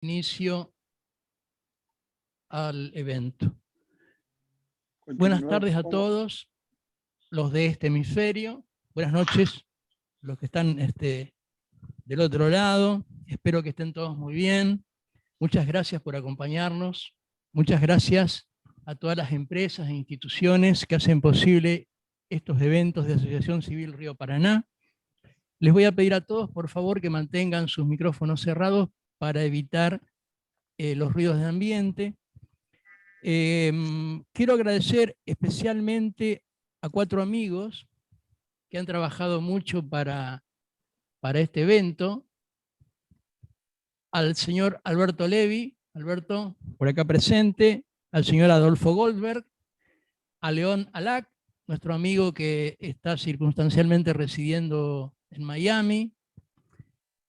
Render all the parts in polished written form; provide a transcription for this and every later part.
inicio al evento. Buenas tardes a todos los de este hemisferio. Buenas noches los que están del otro lado. Espero que estén todos muy bien. Muchas gracias por acompañarnos. Muchas gracias a todas las empresas e instituciones que hacen posible estos eventos de Asociación Civil Río Paraná. Les voy a pedir a todos, por favor, que mantengan sus micrófonos cerrados para evitar los ruidos de ambiente. Quiero agradecer especialmente a 4 amigos que han trabajado mucho para este evento. Al señor Alberto Levi, Alberto, por acá presente, al señor Adolfo Goldberg, a León Alac, nuestro amigo que está circunstancialmente residiendo en Miami,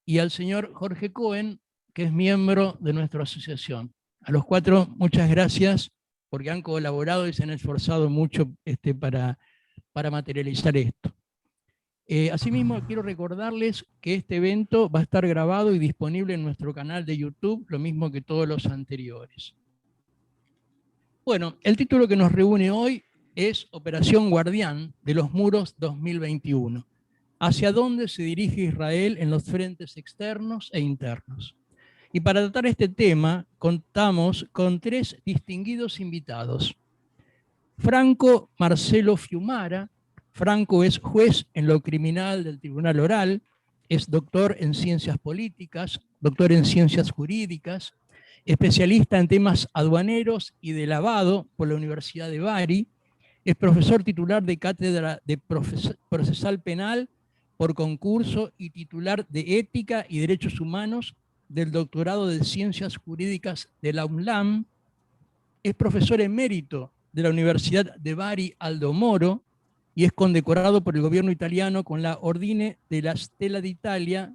y al señor Jorge Cohen, que es miembro de nuestra asociación. A los 4, muchas gracias, porque han colaborado y se han esforzado mucho para materializar esto. Asimismo, quiero recordarles que este evento va a estar grabado y disponible en nuestro canal de YouTube, lo mismo que todos los anteriores. Bueno, el título que nos reúne hoy es Operación Guardián de los Muros 2021. ¿Hacia dónde se dirige Israel en los frentes externos e internos? Y para tratar este tema, contamos con 3 distinguidos invitados. Franco Marcelo Fiumara. Franco es juez en lo criminal del Tribunal Oral, es doctor en ciencias políticas, doctor en ciencias jurídicas, especialista en temas aduaneros y de lavado por la Universidad de Bari, es profesor titular de cátedra de procesal penal por concurso y titular de ética y derechos humanos del doctorado de ciencias jurídicas de la UNLAM, es profesor emérito de la Universidad de Bari Aldo Moro, y es condecorado por el gobierno italiano con la Ordine de la Stella d'Italia,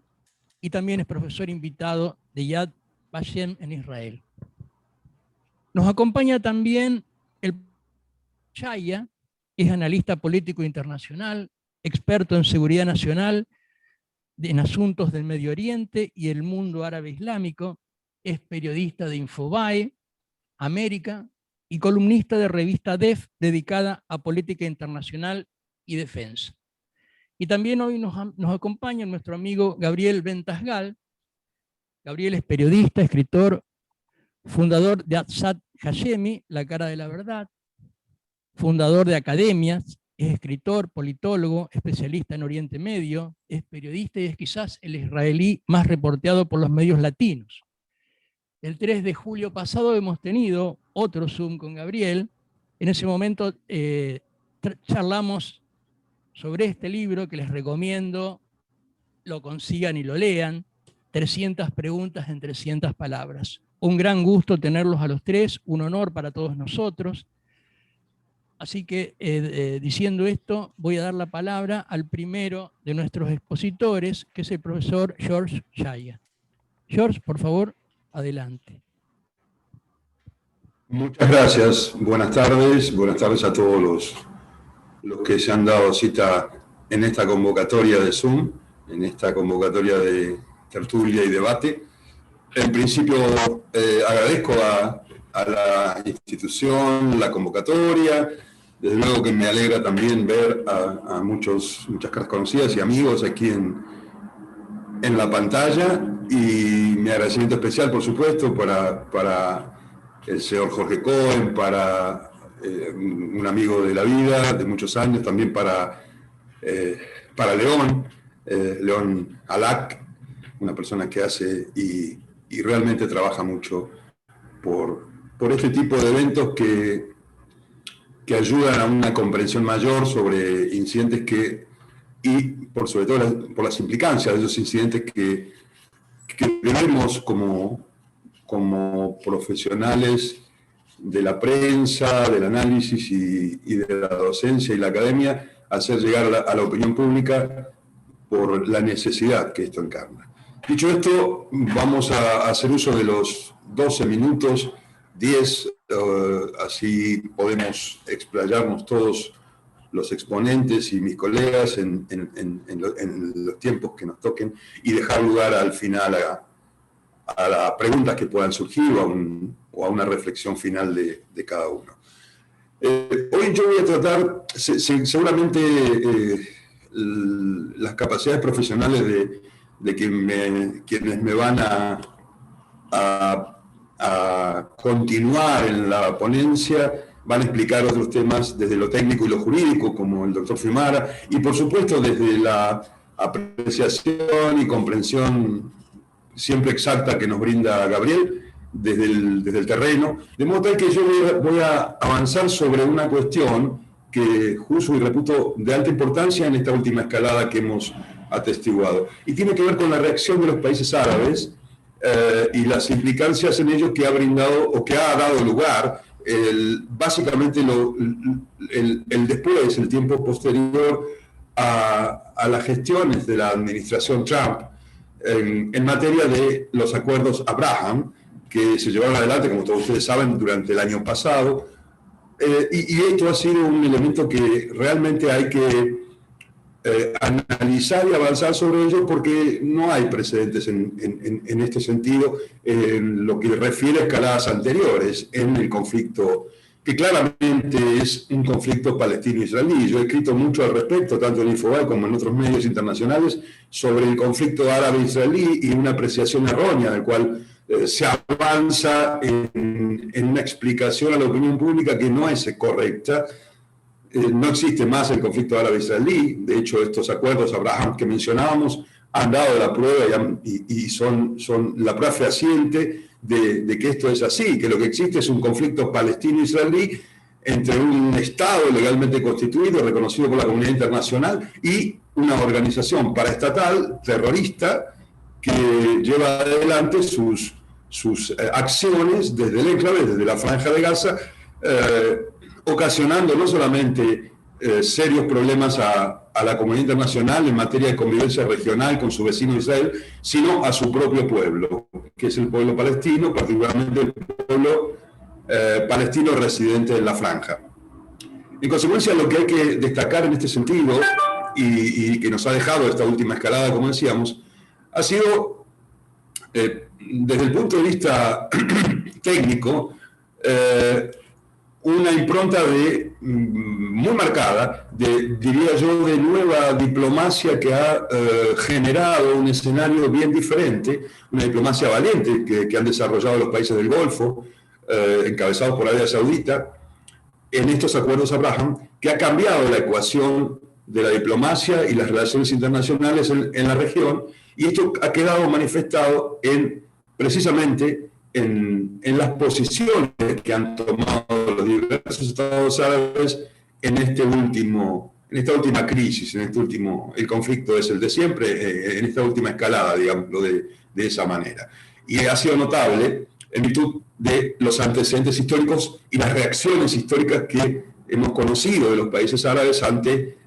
y también es profesor invitado de Yad Vashem en Israel. Nos acompaña también el Shaya, es analista político internacional, experto en seguridad nacional, en asuntos del Medio Oriente y el mundo árabe islámico, es periodista de Infobae, América, y columnista de revista DEF dedicada a política internacional y defensa. Y también hoy nos acompaña nuestro amigo Gabriel Ventasgal. Gabriel es periodista, escritor, fundador de Atzat Hashemi, La Cara de la Verdad, fundador de academias, es escritor, politólogo, especialista en Oriente Medio, es periodista y es quizás el israelí más reporteado por los medios latinos. El 3 de julio pasado hemos tenido otro Zoom con Gabriel. En ese momento charlamos sobre este libro que les recomiendo, lo consigan y lo lean, 300 preguntas en 300 palabras. Un gran gusto tenerlos a los 3, un honor para todos nosotros. Así que, diciendo esto, voy a dar la palabra al primero de nuestros expositores, que es el profesor George Shaya. George, por favor, adelante. Muchas gracias. Buenas tardes a todos los que se han dado cita en esta convocatoria de Zoom, en esta convocatoria de tertulia y debate. En principio, agradezco a la institución, la convocatoria. Desde luego que me alegra también ver a muchas caras conocidas y amigos aquí en la pantalla, y mi agradecimiento especial, por supuesto, para el señor Jorge Cohen, para un amigo de la vida de muchos años, también para León Alac, una persona que hace y realmente trabaja mucho por este tipo de eventos que ayudan a una comprensión mayor sobre incidentes y sobre todo por las implicancias de esos incidentes que debemos como profesionales de la prensa, del análisis y de la docencia y la academia, hacer llegar a la opinión pública por la necesidad que esto encarna. Dicho esto, vamos a hacer uso de los 12 minutos, 10, así podemos explayarnos todos los exponentes y mis colegas en los tiempos que nos toquen, y dejar lugar al final a las preguntas que puedan surgir o a una reflexión final de cada uno. Hoy yo voy a tratar, seguramente las capacidades profesionales de quienes me van a continuar en la ponencia van a explicar otros temas desde lo técnico y lo jurídico, como el doctor Fiumara, y por supuesto desde la apreciación y comprensión siempre exacta que nos brinda Gabriel desde el terreno, de modo tal que yo voy a avanzar sobre una cuestión que juzgo y reputo de alta importancia en esta última escalada que hemos atestiguado, y tiene que ver con la reacción de los países árabes y las implicancias en ellos que ha brindado o que ha dado lugar básicamente el después, el tiempo posterior a las gestiones de la administración Trump en materia de los acuerdos Abraham, que se llevaron adelante, como todos ustedes saben, durante el año pasado. Y esto ha sido un elemento que realmente hay que analizar y avanzar sobre ello, porque no hay precedentes en este sentido en lo que refiere a escaladas anteriores en el conflicto, que claramente es un conflicto palestino-israelí. Yo he escrito mucho al respecto, tanto en Infobae como en otros medios internacionales, sobre el conflicto árabe-israelí y una apreciación errónea del cual se avanza en una explicación a la opinión pública que no es correcta. No existe más el conflicto árabe-israelí. De hecho, estos acuerdos Abraham que mencionábamos han dado la prueba y son la prueba fehaciente de que esto es así, que lo que existe es un conflicto palestino-israelí entre un Estado legalmente constituido, reconocido por la comunidad internacional, y una organización paraestatal terrorista que lleva adelante sus acciones desde el enclave, desde la Franja de Gaza, ocasionando no solamente serios problemas a la comunidad internacional en materia de convivencia regional con su vecino Israel, sino a su propio pueblo, que es el pueblo palestino, particularmente el pueblo palestino residente en la Franja. En consecuencia, lo que hay que destacar en este sentido, y que nos ha dejado esta última escalada, como decíamos, ha sido, desde el punto de vista técnico, una impronta muy marcada, diría yo, de nueva diplomacia que ha generado un escenario bien diferente, una diplomacia valiente que han desarrollado los países del Golfo, encabezados por Arabia Saudita, en estos acuerdos Abraham, que ha cambiado la ecuación de la diplomacia y las relaciones internacionales en la región, y esto ha quedado manifestado precisamente en las posiciones que han tomado los diversos estados árabes en esta última crisis, el conflicto es el de siempre, en esta última escalada, digámoslo de esa manera. Y ha sido notable en virtud de los antecedentes históricos y las reacciones históricas que hemos conocido de los países árabes ante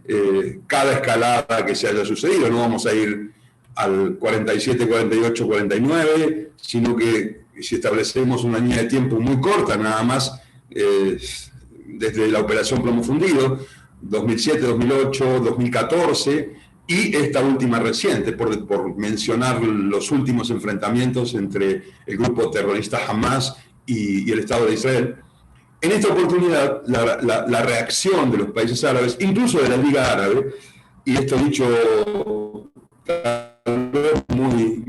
cada escalada que se haya sucedido. No vamos a ir al 47, 48, 49, sino que si establecemos una línea de tiempo muy corta, nada más, desde la operación Plomo Fundido, 2007, 2008, 2014, y esta última reciente, por mencionar los últimos enfrentamientos entre el grupo terrorista Hamas y el Estado de Israel. En esta oportunidad, la reacción de los países árabes, incluso de la Liga Árabe, y esto dicho muy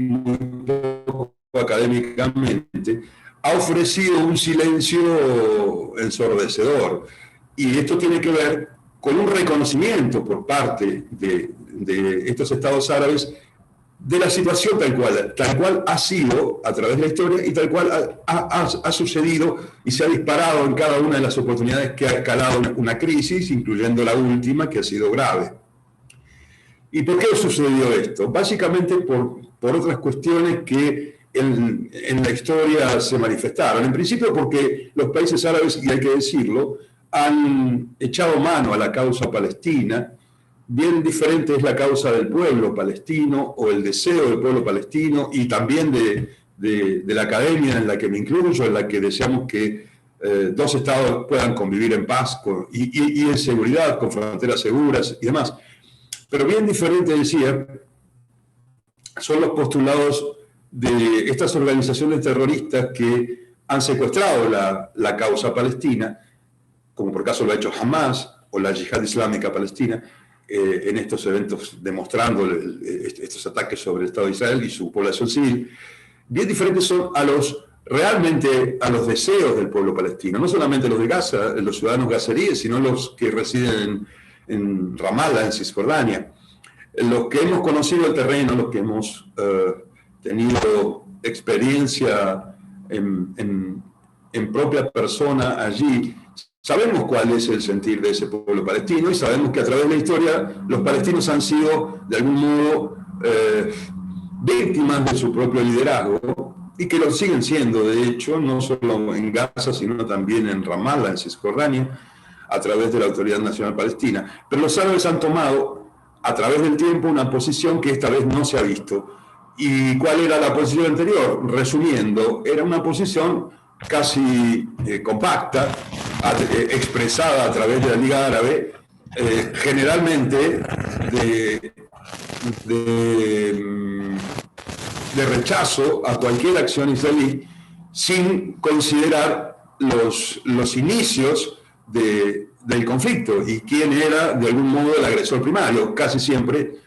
poco académicamente, ha ofrecido un silencio ensordecedor. Y esto tiene que ver con un reconocimiento por parte de estos estados árabes de la situación tal cual ha sido a través de la historia y tal cual ha sucedido y se ha disparado en cada una de las oportunidades que ha escalado una crisis, incluyendo la última, que ha sido grave. ¿Y por qué sucedió esto? Básicamente por otras cuestiones que en la historia se manifestaron. En principio porque los países árabes, y hay que decirlo, han echado mano a la causa palestina. Bien diferente es la causa del pueblo palestino o el deseo del pueblo palestino y también de la academia en la que me incluyo, en la que deseamos que dos estados puedan convivir en paz y en seguridad, con fronteras seguras y demás. Pero bien diferente, decía, son los postulados de estas organizaciones terroristas que han secuestrado la causa palestina, como por caso lo ha hecho Hamas o la Yihad Islámica Palestina, en estos eventos demostrando estos ataques sobre el Estado de Israel y su población civil, bien diferentes son realmente a los deseos del pueblo palestino, no solamente los de Gaza, los ciudadanos gazaríes, sino los que residen en Ramallah, en Cisjordania. Los que hemos conocido el terreno, los que hemos tenido experiencia en propia persona allí, sabemos cuál es el sentir de ese pueblo palestino y sabemos que a través de la historia los palestinos han sido, de algún modo, víctimas de su propio liderazgo y que lo siguen siendo, de hecho, no solo en Gaza, sino también en Ramallah, en Cisjordania, a través de la Autoridad Nacional Palestina. Pero los árabes han tomado, a través del tiempo, una posición que esta vez no se ha visto. ¿Y cuál era la posición anterior? Resumiendo, era una posición casi compacta, expresada a través de la Liga Árabe, generalmente de rechazo a cualquier acción israelí, sin considerar los inicios del conflicto y quién era, de algún modo, el agresor primario. Casi siempre,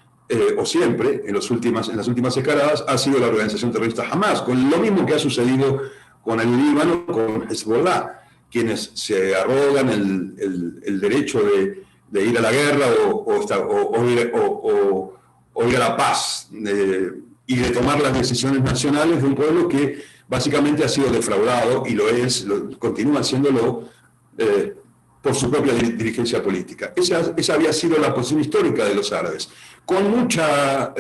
o siempre, en las últimas escaladas, ha sido la organización terrorista Hamas, con lo mismo que ha sucedido con el Líbano, con Hezbollah, quienes se arrogan el derecho de ir a la guerra o ir a la paz y de tomar las decisiones nacionales de un pueblo que básicamente ha sido defraudado y continúa haciéndolo por su propia dirigencia política. Esa había sido la posición histórica de los árabes, con otra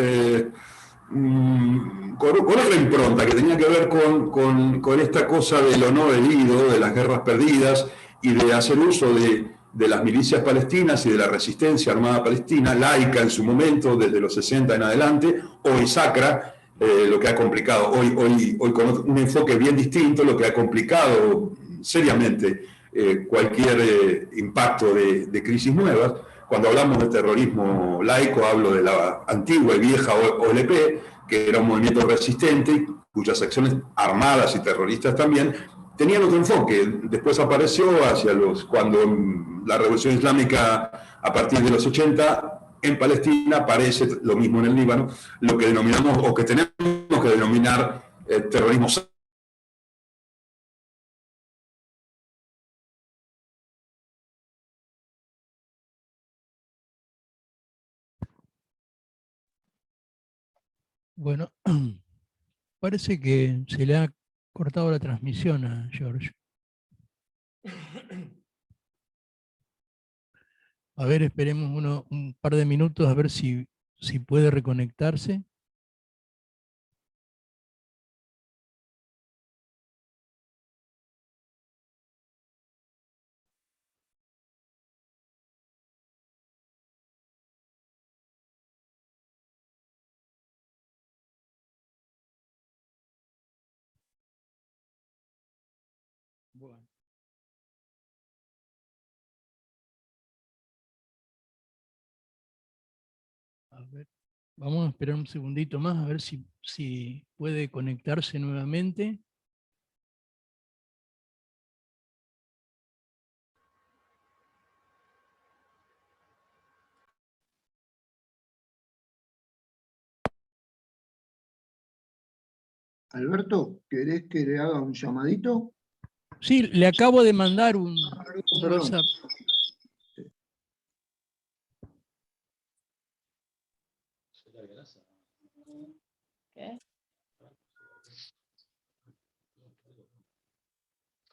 impronta que tenía que ver con esta cosa del honor herido, de las guerras perdidas y de hacer uso de las milicias palestinas y de la resistencia armada palestina, laica en su momento, desde los 60 en adelante, hoy sacra, lo que ha complicado, hoy con un enfoque bien distinto, lo que ha complicado seriamente cualquier impacto de crisis nuevas. Cuando hablamos de terrorismo laico, hablo de la antigua y vieja OLP, que era un movimiento resistente, cuyas acciones armadas y terroristas también tenían otro enfoque. Después apareció cuando la Revolución Islámica, a partir de los 80, en Palestina, aparece lo mismo en el Líbano, lo que denominamos, o que tenemos que denominar terrorismo. Bueno, parece que se le ha cortado la transmisión a George. A ver, esperemos un par de minutos a ver si puede reconectarse. Bueno. A ver, vamos a esperar un segundito más a ver si puede conectarse nuevamente. Alberto, ¿querés que le haga un llamadito? Sí, le acabo de mandar un WhatsApp. ¿Qué?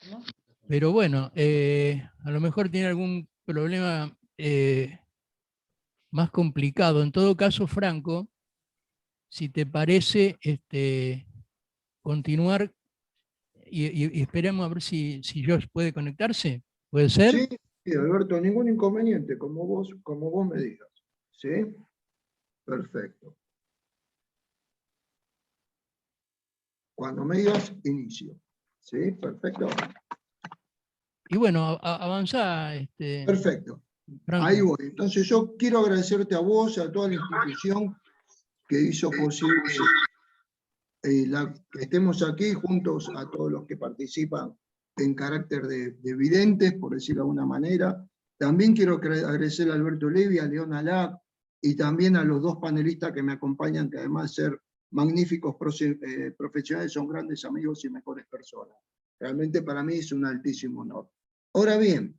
¿Cómo? Pero bueno, a lo mejor tiene algún problema más complicado. En todo caso, Franco, si te parece, continuar y esperemos a ver si Josh puede conectarse. ¿Puede ser? Sí, Alberto, ningún inconveniente, como vos me digas. ¿Sí? Perfecto. Cuando me digas, inicio. ¿Sí? Perfecto. Y bueno, avanza. Perfecto. Franco. Ahí voy. Entonces yo quiero agradecerte a vos, a toda la institución que hizo posible que estemos aquí juntos a todos los que participan en carácter de videntes, por decirlo de alguna manera. También quiero agradecer a Alberto Levi, a León Alac, y también a los dos panelistas que me acompañan, que además de ser magníficos profesionales, son grandes amigos y mejores personas. Realmente para mí es un altísimo honor. Ahora bien,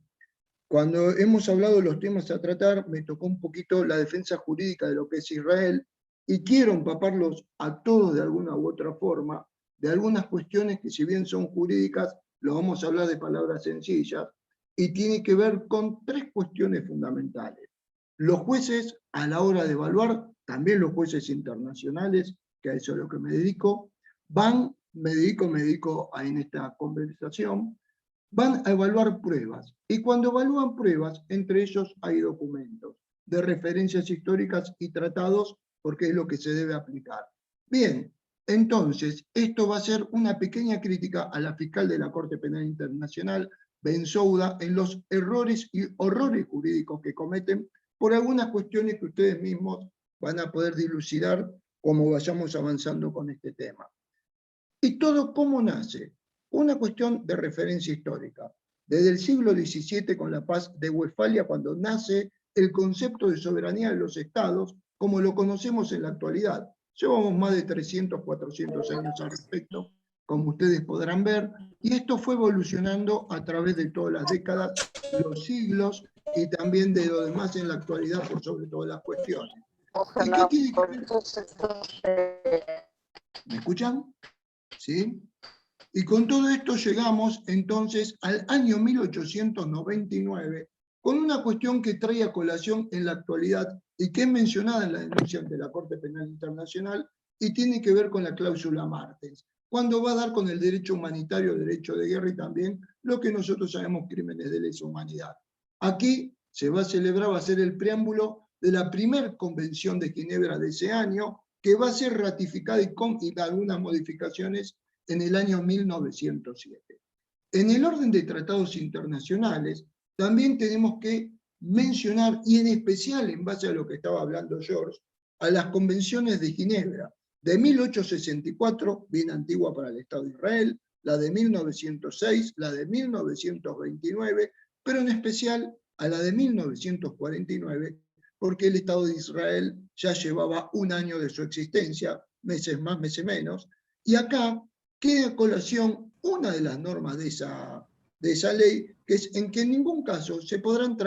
cuando hemos hablado de los temas a tratar, me tocó un poquito la defensa jurídica de lo que es Israel, y quiero empaparlos a todos de alguna u otra forma, de algunas cuestiones que si bien son jurídicas, lo vamos a hablar de palabras sencillas, y tiene que ver con tres cuestiones fundamentales. Los jueces, a la hora de evaluar, también los jueces internacionales, que a eso es lo que me dedico, me dedico en esta conversación, van a evaluar pruebas. Y cuando evalúan pruebas, entre ellos hay documentos de referencias históricas y tratados, porque es lo que se debe aplicar. Bien, entonces, esto va a ser una pequeña crítica a la fiscal de la Corte Penal Internacional, Bensouda, en los errores y horrores jurídicos que cometen por algunas cuestiones que ustedes mismos van a poder dilucidar como vayamos avanzando con este tema. ¿Y todo cómo nace? Una cuestión de referencia histórica. Desde el siglo XVII, con la paz de Westfalia, cuando nace el concepto de soberanía de los estados, como lo conocemos en la actualidad. Llevamos más de 300, 400 años al respecto, como ustedes podrán ver, y esto fue evolucionando a través de todas las décadas, los siglos, y también de lo demás en la actualidad, por sobre todas las cuestiones. ¿Y qué tiene que ver? ¿Me escuchan? ¿Sí? Y con todo esto llegamos entonces al año 1899, con una cuestión que trae a colación en la actualidad y que es mencionada en la denuncia ante la Corte Penal Internacional y tiene que ver con la cláusula Martens, cuando va a dar con el derecho humanitario, derecho de guerra y también lo que nosotros llamamos crímenes de lesa humanidad. Aquí se va a celebrar, va a ser el preámbulo de la primera convención de Ginebra de ese año, que va a ser ratificada y con algunas modificaciones en el año 1907. En el orden de tratados internacionales, también tenemos que mencionar, y en especial en base a lo que estaba hablando George, a las convenciones de Ginebra, de 1864, bien antigua para el Estado de Israel, la de 1906, la de 1929, pero en especial a la de 1949, porque el Estado de Israel ya llevaba un año de su existencia, meses más, meses menos, y acá queda a colación una de las normas de esa ley, que es en que en ningún caso se podrán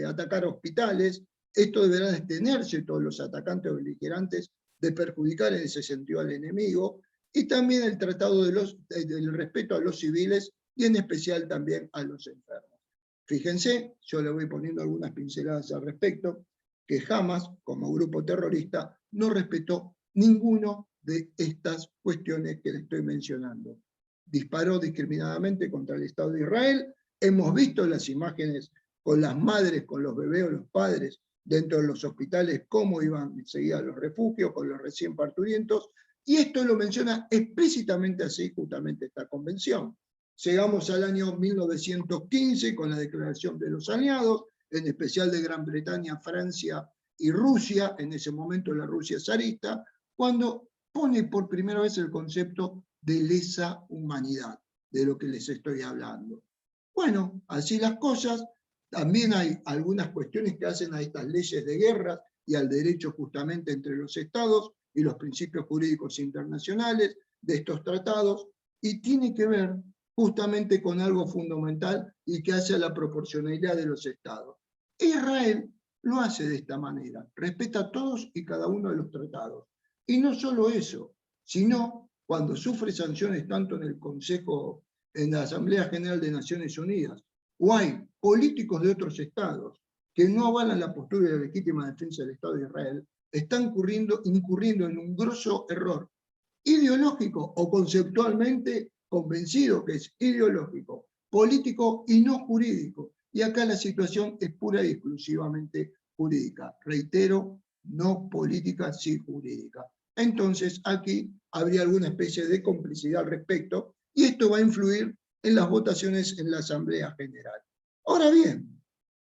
atacar hospitales. Esto deberá abstenerse todos los atacantes o beligerantes de perjudicar en ese sentido al enemigo, y también el tratado del respeto a los civiles y en especial también a los enfermos. Fíjense, yo le voy poniendo algunas pinceladas al respecto, que Hamas, como grupo terrorista, no respetó ninguno de estas cuestiones que le estoy mencionando. Disparó discriminadamente contra el Estado de Israel. Hemos visto las imágenes con las madres, con los bebés o los padres dentro de los hospitales, cómo iban enseguida a los refugios con los recién parturientos, y esto lo menciona explícitamente así justamente esta convención. Llegamos al año 1915 con la declaración de los aliados, en especial de Gran Bretaña, Francia y Rusia, en ese momento la Rusia zarista, cuando pone por primera vez el concepto de lesa humanidad, de lo que les estoy hablando. Bueno, así las cosas. También hay algunas cuestiones que hacen a estas leyes de guerra y al derecho justamente entre los estados y los principios jurídicos internacionales de estos tratados, y tiene que ver justamente con algo fundamental y que hace a la proporcionalidad de los estados. Israel lo hace de esta manera, respeta todos y cada uno de los tratados. Y no solo eso, sino cuando sufre sanciones tanto en el Consejo, en la Asamblea General de Naciones Unidas, o hay políticos de otros estados que no avalan la postura de legítima defensa del Estado de Israel, están incurriendo en un grosso error ideológico o conceptualmente convencido que es ideológico, político y no jurídico. Y acá la situación es pura y exclusivamente jurídica. Reitero, no política, sí jurídica. Entonces aquí habría alguna especie de complicidad al respecto, y esto va a influir en las votaciones en la Asamblea General. Ahora bien,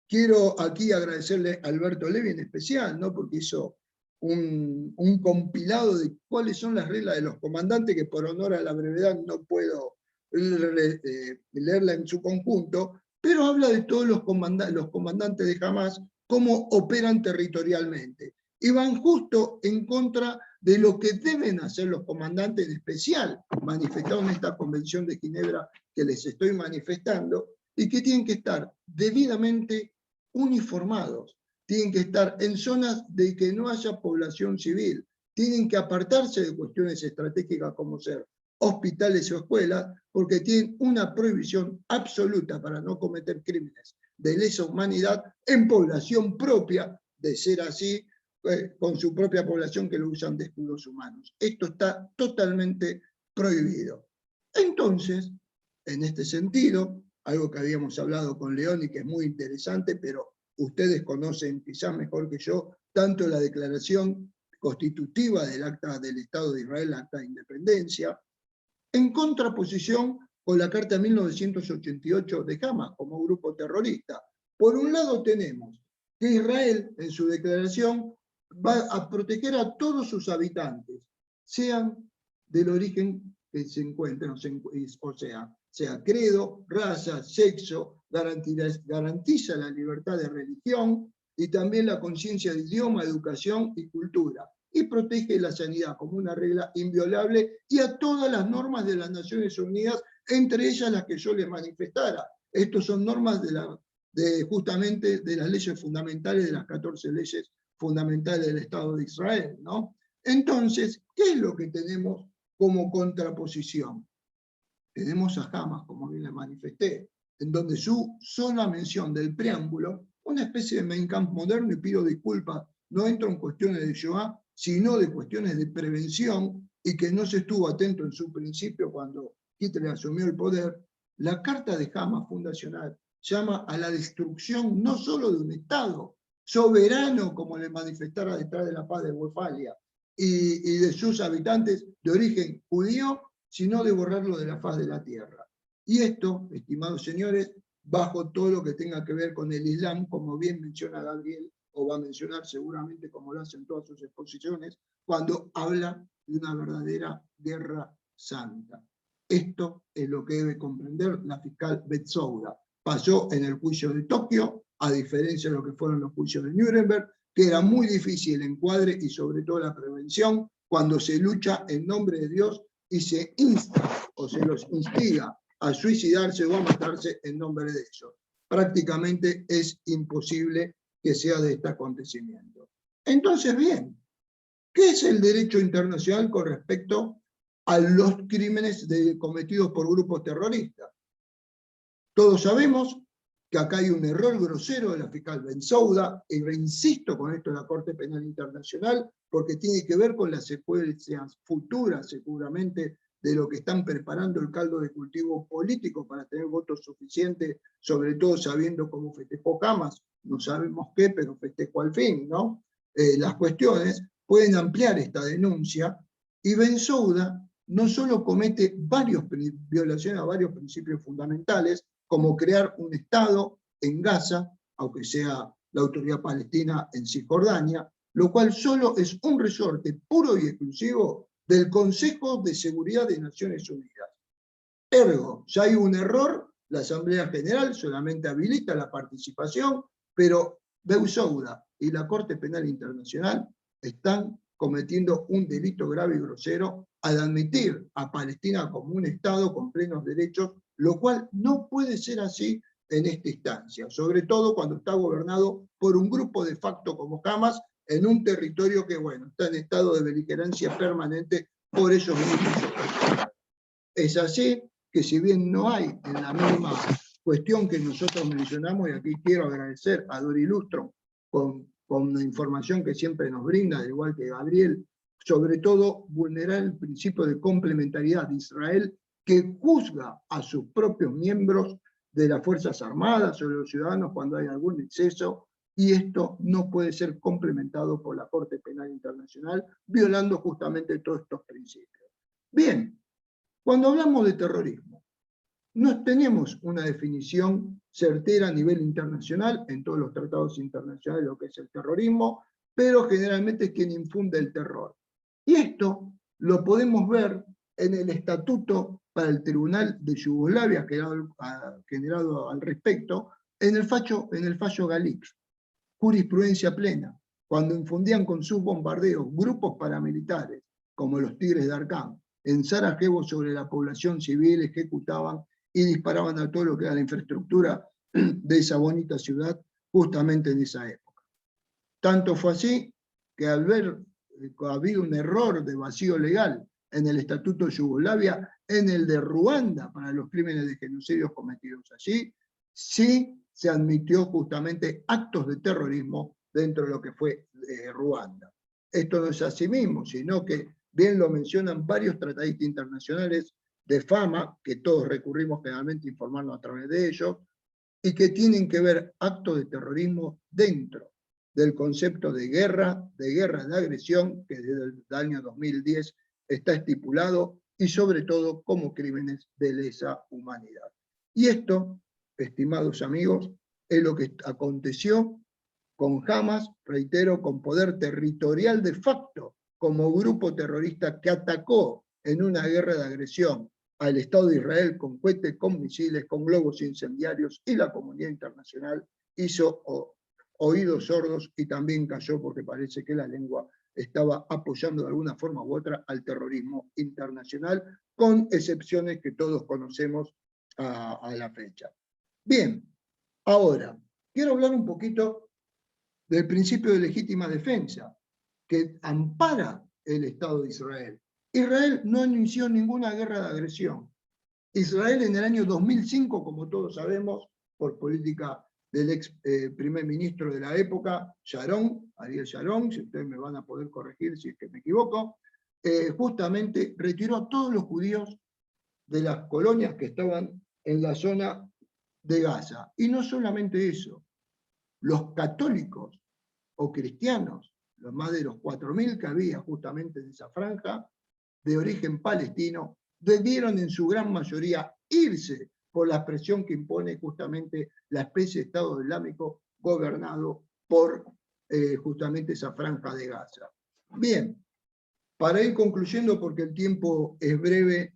quiero aquí agradecerle a Alberto Levi en especial, ¿no? Porque hizo un compilado de cuáles son las reglas de los comandantes, que por honor a la brevedad no puedo leerla en su conjunto, pero habla de todos los comandantes de Hamás, cómo operan territorialmente. Y van justo en contra de lo que deben hacer los comandantes, en especial manifestado en esta Convención de Ginebra que les estoy manifestando, y que tienen que estar debidamente uniformados, tienen que estar en zonas de que no haya población civil, tienen que apartarse de cuestiones estratégicas como ser hospitales o escuelas, porque tienen una prohibición absoluta para no cometer crímenes de lesa humanidad en población propia, de ser así, con su propia población que lo usan de escudos humanos. Esto está totalmente prohibido. Entonces, en este sentido, algo que habíamos hablado con León y que es muy interesante, pero ustedes conocen quizás mejor que yo, tanto la declaración constitutiva del Acta del Estado de Israel, el Acta de Independencia, en contraposición con la Carta de 1988 de Hamás como grupo terrorista. Por un lado tenemos que Israel, en su declaración, va a proteger a todos sus habitantes, sean del origen que se encuentren, o sea credo, raza, sexo, garantiza la libertad de religión y también la conciencia de idioma, educación y cultura, y protege la sanidad como una regla inviolable y a todas las normas de las Naciones Unidas, entre ellas las que yo les manifestara. Estos son normas justamente de las leyes fundamentales, de las 14 leyes fundamentales del Estado de Israel, ¿no? Entonces, ¿qué es lo que tenemos como contraposición? Tenemos a Hamás, como bien le manifesté, en donde su sola mención del preámbulo, una especie de Mein Kampf moderno, y pido disculpas, no entro en cuestiones de Shoah, sino de cuestiones de prevención, y que no se estuvo atento en su principio cuando Hitler asumió el poder. La Carta de Hamás fundacional llama a la destrucción no solo de un Estado soberano, como le manifestara detrás de la paz de Westfalia, y de sus habitantes de origen judío, sino de borrarlo de la faz de la tierra. Y esto, estimados señores, bajo todo lo que tenga que ver con el Islam, como bien menciona Gabriel, o va a mencionar seguramente como lo hace en todas sus exposiciones, cuando habla de una verdadera guerra santa. Esto es lo que debe comprender la fiscal Betsouda. Pasó en el juicio de Tokio, a diferencia de lo que fueron los juicios de Nuremberg, que era muy difícil el encuadre y sobre todo la prevención cuando se lucha en nombre de Dios y se insta o se los instiga a suicidarse o a matarse en nombre de ellos. Prácticamente es imposible que sea de este acontecimiento. Entonces, bien, ¿qué es el derecho internacional con respecto a los crímenes cometidos por grupos terroristas? Todos sabemos que acá hay un error grosero de la fiscal Betsouda, y reinsisto con esto de la Corte Penal Internacional, porque tiene que ver con las secuencias futuras, seguramente, de lo que están preparando el caldo de cultivo político para tener votos suficientes, sobre todo sabiendo cómo festejó Hamás, no sabemos qué, pero festejó al fin, ¿no? Las cuestiones pueden ampliar esta denuncia, y Betsouda no solo comete violaciones a varios principios fundamentales, como crear un Estado en Gaza, aunque sea la autoridad palestina en Cisjordania, lo cual solo es un resorte puro y exclusivo del Consejo de Seguridad de Naciones Unidas. Ergo, ya hay un error, la Asamblea General solamente habilita la participación, pero Betsouda y la Corte Penal Internacional están cometiendo un delito grave y grosero al admitir a Palestina como un Estado con plenos derechos, lo cual no puede ser así en esta instancia, sobre todo cuando está gobernado por un grupo de facto como Hamás, en un territorio que, bueno, está en estado de beligerancia permanente por esos grupos. Es así que, si bien no hay en la misma cuestión que nosotros mencionamos, y aquí quiero agradecer a Dori Lustro con la información que siempre nos brinda, al igual que Gabriel, sobre todo vulnerar el principio de complementariedad de Israel, que juzga a sus propios miembros de las Fuerzas Armadas o de los ciudadanos cuando hay algún exceso, y esto no puede ser complementado por la Corte Penal Internacional, violando justamente todos estos principios. Bien, cuando hablamos de terrorismo, no tenemos una definición certera a nivel internacional en todos los tratados internacionales de lo que es el terrorismo, pero generalmente es quien infunde el terror. Y esto lo podemos ver en el estatuto para el Tribunal de Yugoslavia generado al respecto, en el fallo Galix, jurisprudencia plena, cuando infundían con sus bombardeos grupos paramilitares, como los Tigres de Arcán, en Sarajevo sobre la población civil, ejecutaban y disparaban a todo lo que era la infraestructura de esa bonita ciudad, justamente en esa época. Tanto fue así que al ver que ha habido un error de vacío legal en el Estatuto de Yugoslavia, en el de Ruanda para los crímenes de genocidio cometidos allí, sí se admitió justamente actos de terrorismo dentro de lo que fue Ruanda. Esto no es así mismo, sino que bien lo mencionan varios tratadistas internacionales de fama, que todos recurrimos generalmente a informarnos a través de ellos, y que tienen que ver actos de terrorismo dentro del concepto de guerra de agresión, que desde el año 2010 está estipulado, y sobre todo como crímenes de lesa humanidad. Y esto, estimados amigos, es lo que aconteció con Hamas, reitero, con poder territorial de facto, como grupo terrorista que atacó en una guerra de agresión al Estado de Israel con cohetes, con misiles, con globos incendiarios, y la comunidad internacional hizo oídos sordos y también cayó porque parece que la lengua estaba apoyando de alguna forma u otra al terrorismo internacional, con excepciones que todos conocemos a la fecha. Bien, ahora, quiero hablar un poquito del principio de legítima defensa, que ampara el Estado de Israel. Israel no inició ninguna guerra de agresión. Israel en el año 2005, como todos sabemos, por política del ex primer ministro de la época, Sharon, Ariel Sharon, si ustedes me van a poder corregir si es que me equivoco, justamente retiró a todos los judíos de las colonias que estaban en la zona de Gaza. Y no solamente eso, los católicos o cristianos, los más de los 4.000 que había justamente en esa franja, de origen palestino, debieron en su gran mayoría irse por la presión que impone justamente la especie de Estado Islámico gobernado por justamente esa franja de Gaza. Bien, para ir concluyendo, porque el tiempo es breve,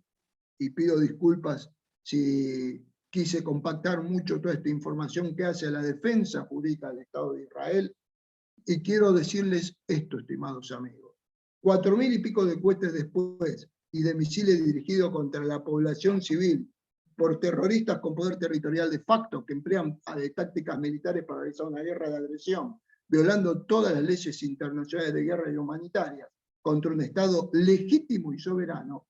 y pido disculpas si quise compactar mucho toda esta información que hace a la defensa jurídica del Estado de Israel, y quiero decirles esto, estimados amigos. 4.000 y pico de cohetes después, y de misiles dirigidos contra la población civil, por terroristas con poder territorial de facto, que emplean tácticas militares para realizar una guerra de agresión, violando todas las leyes internacionales de guerra y humanitarias, contra un Estado legítimo y soberano,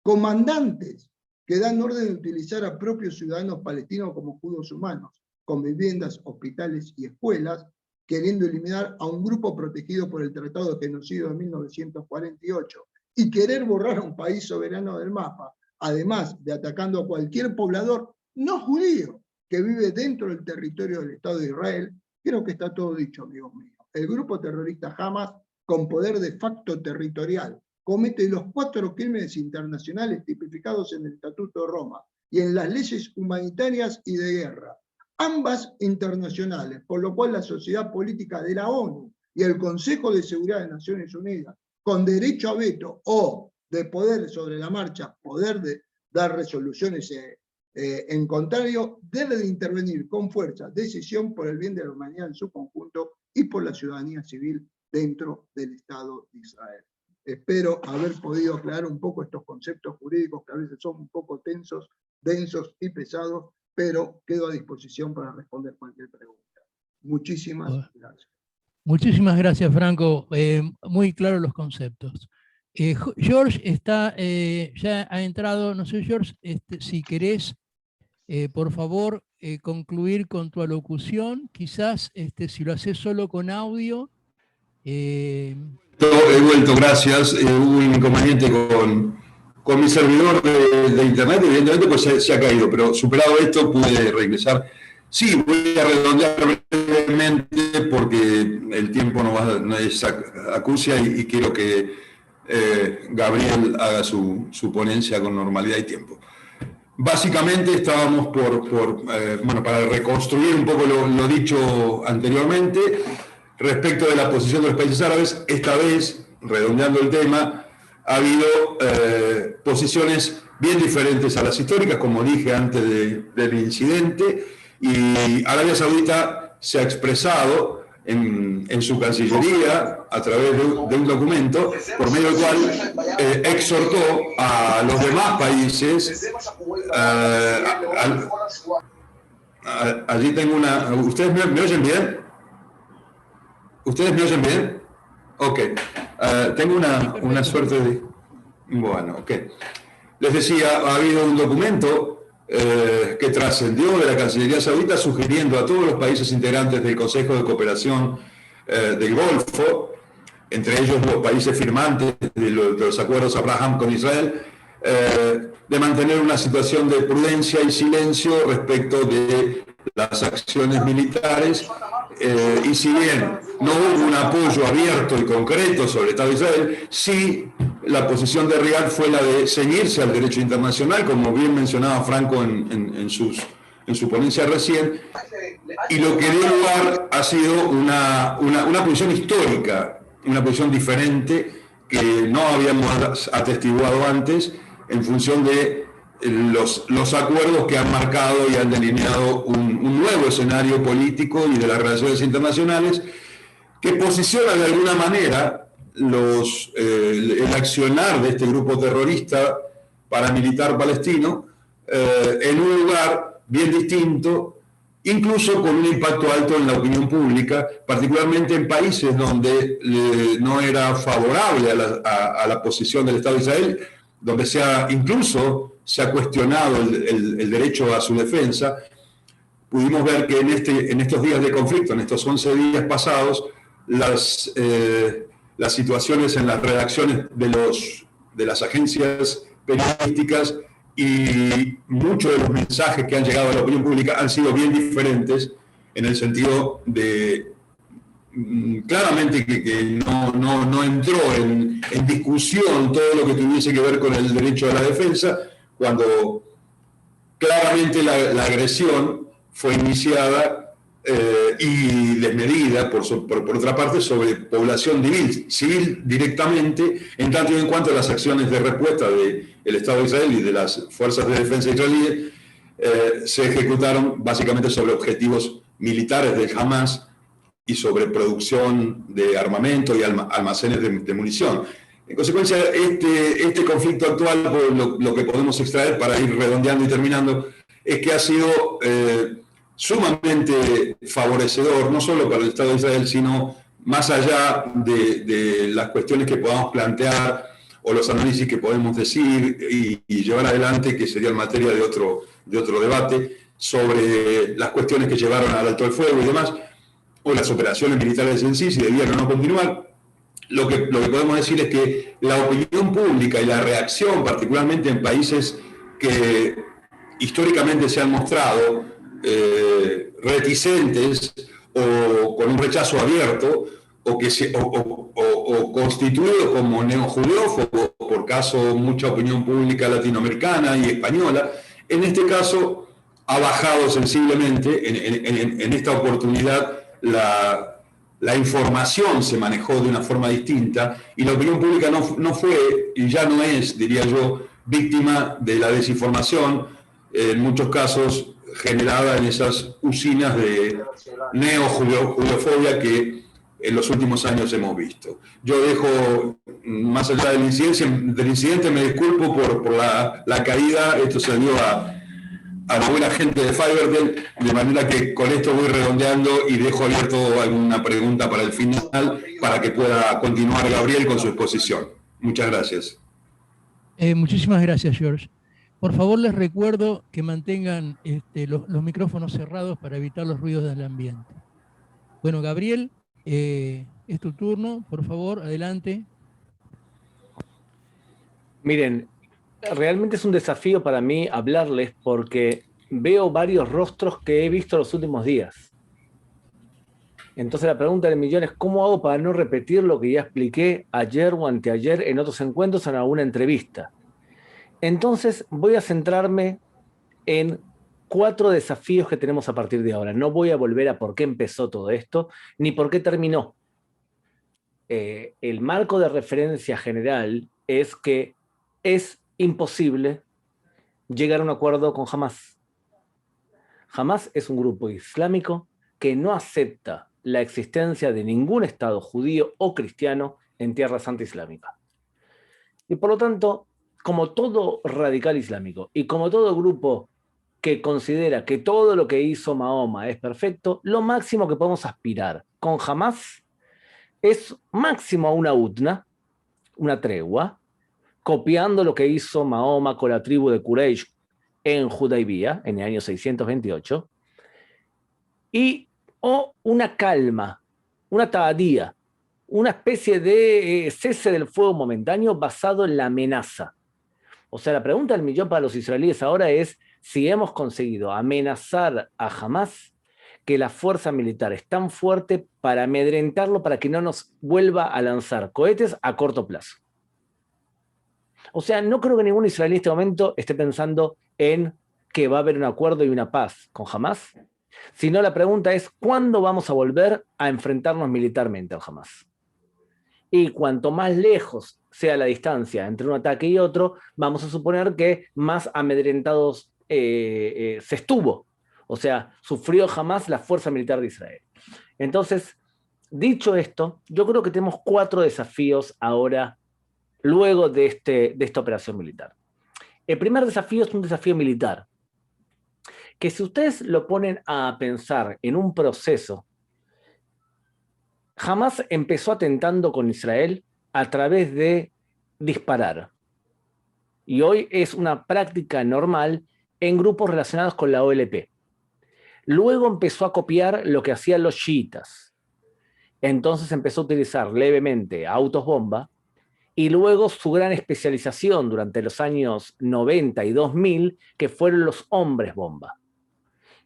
comandantes que dan orden de utilizar a propios ciudadanos palestinos como escudos humanos, con viviendas, hospitales y escuelas, queriendo eliminar a un grupo protegido por el Tratado de Genocidio de 1948, y querer borrar a un país soberano del mapa, además de atacando a cualquier poblador no judío que vive dentro del territorio del Estado de Israel. Creo que está todo dicho, amigos míos. El grupo terrorista Hamas, con poder de facto territorial, comete los 4 crímenes internacionales tipificados en el Estatuto de Roma y en las leyes humanitarias y de guerra, ambas internacionales, por lo cual la sociedad política de la ONU y el Consejo de Seguridad de Naciones Unidas, con derecho a veto o de poder sobre la marcha, poder de dar resoluciones en contrario, debe de intervenir con fuerza, decisión por el bien de la humanidad en su conjunto y por la ciudadanía civil dentro del Estado de Israel. Espero haber podido aclarar un poco estos conceptos jurídicos que a veces son un poco tensos, densos y pesados, pero quedo a disposición para responder cualquier pregunta. Muchísimas gracias. Muchísimas gracias, Franco. Muy claros los conceptos. George está, ya ha entrado. No sé, George, si querés, por favor, concluir con tu alocución. Quizás si lo haces solo con audio. He vuelto, gracias. Hubo un inconveniente con mi servidor de internet, evidentemente pues se ha caído, pero superado esto pude regresar. Sí, voy a redondear brevemente porque el tiempo no es acucia y quiero que Gabriel haga su ponencia con normalidad y tiempo. Básicamente estábamos para reconstruir un poco lo dicho anteriormente. Respecto de la posición de los países árabes, esta vez, redondeando el tema, ha habido posiciones bien diferentes a las históricas, como dije antes del incidente, y Arabia Saudita se ha expresado en su Cancillería a través de un documento por medio del cual exhortó a los demás países. Allí tengo una... ¿Ustedes me oyen bien? ¿Ustedes me oyen bien? Ok. Tengo una suerte de... Bueno, ok. Les decía, ha habido un documento que trascendió de la Cancillería Saudita sugiriendo a todos los países integrantes del Consejo de Cooperación del Golfo, entre ellos los países firmantes de los acuerdos Abraham con Israel, de mantener una situación de prudencia y silencio respecto de las acciones militares, y si bien no hubo un apoyo abierto y concreto sobre el Estado de Israel, sí la posición de Riyadh fue la de ceñirse al derecho internacional, como bien mencionaba Franco en su ponencia recién, y lo que dio lugar ha sido una posición histórica, una posición diferente que no habíamos atestiguado antes en función de los acuerdos que han marcado y han delineado un nuevo escenario político y de las relaciones internacionales que posiciona de alguna manera el accionar de este grupo terrorista paramilitar palestino en un lugar bien distinto, incluso con un impacto alto en la opinión pública, particularmente en países donde no era favorable a la posición del Estado de Israel, donde incluso se ha cuestionado el derecho a su defensa. Pudimos ver que en estos días de conflicto, en estos 11 días pasados, las situaciones en las redacciones de las agencias periodísticas y muchos de los mensajes que han llegado a la opinión pública han sido bien diferentes en el sentido de claramente que no entró en discusión todo lo que tuviese que ver con el derecho a la defensa, cuando claramente la agresión fue iniciada y desmedida, por otra parte, sobre población civil directamente, en tanto y en cuanto a las acciones de respuesta del Estado de Israel y de las fuerzas de defensa israelíes se ejecutaron básicamente sobre objetivos militares del Hamas y sobre producción de armamento y almacenes de munición. En consecuencia, este conflicto actual, lo que podemos extraer para ir redondeando y terminando, es que ha sido sumamente favorecedor, no solo para el Estado de Israel, sino más allá de las cuestiones que podamos plantear o los análisis que podemos decir y llevar adelante, que sería materia de otro debate, sobre las cuestiones que llevaron al alto el fuego y demás, o las operaciones militares en sí, si debían o no continuar. Lo que podemos decir es que la opinión pública y la reacción, particularmente en países que históricamente se han mostrado reticentes o con un rechazo abierto o constituido como neojudeófobos, por caso mucha opinión pública latinoamericana y española, en este caso ha bajado sensiblemente. En esta oportunidad la información se manejó de una forma distinta y la opinión pública no fue y ya no es, diría yo, víctima de la desinformación, en muchos casos generada en esas usinas de neojudeofobia que en los últimos años hemos visto. Yo dejo, más allá del incidente, me disculpo por la caída. Esto salió a la buena gente de Fivertel, de manera que con esto voy redondeando y dejo abierto alguna pregunta para el final, para que pueda continuar Gabriel con su exposición. Muchas gracias. Muchísimas gracias, George. Por favor, les recuerdo que mantengan los micrófonos cerrados para evitar los ruidos del ambiente. Bueno, Gabriel, es tu turno, por favor, adelante. Miren, realmente es un desafío para mí hablarles porque veo varios rostros que he visto los últimos días. Entonces la pregunta del millón es ¿cómo hago para no repetir lo que ya expliqué ayer o anteayer en otros encuentros o en alguna entrevista? Entonces voy a centrarme en 4 desafíos que tenemos a partir de ahora. No voy a volver a por qué empezó todo esto, ni por qué terminó. El marco de referencia general es que es imposible llegar a un acuerdo con Hamás. Hamás es un grupo islámico que no acepta la existencia de ningún Estado judío o cristiano en Tierra Santa Islámica. Y por lo tanto, como todo radical islámico y como todo grupo que considera que todo lo que hizo Mahoma es perfecto, lo máximo que podemos aspirar con Hamás es máximo a una utna, una tregua, copiando lo que hizo Mahoma con la tribu de Quraysh en Hudaybiyah, en el año 628, o una calma, una ta'adía, una especie de cese del fuego momentáneo basado en la amenaza. O sea, la pregunta del millón para los israelíes ahora es si hemos conseguido amenazar a Hamás, que la fuerza militar es tan fuerte para amedrentarlo, para que no nos vuelva a lanzar cohetes a corto plazo. O sea, no creo que ningún israelí en este momento esté pensando en que va a haber un acuerdo y una paz con Hamás, sino la pregunta es, ¿cuándo vamos a volver a enfrentarnos militarmente al Hamás? Y cuanto más lejos sea la distancia entre un ataque y otro, vamos a suponer que más amedrentados se estuvo. O sea, sufrió Hamás la fuerza militar de Israel. Entonces, dicho esto, yo creo que tenemos 4 desafíos ahora, luego de esta operación militar. El primer desafío es un desafío militar, que si ustedes lo ponen a pensar en un proceso, Hamás empezó atentando con Israel a través de disparar. Y hoy es una práctica normal en grupos relacionados con la OLP. Luego empezó a copiar lo que hacían los chiitas. Entonces empezó a utilizar levemente autos bomba, y luego su gran especialización durante los años 90 y 2000, que fueron los hombres bomba.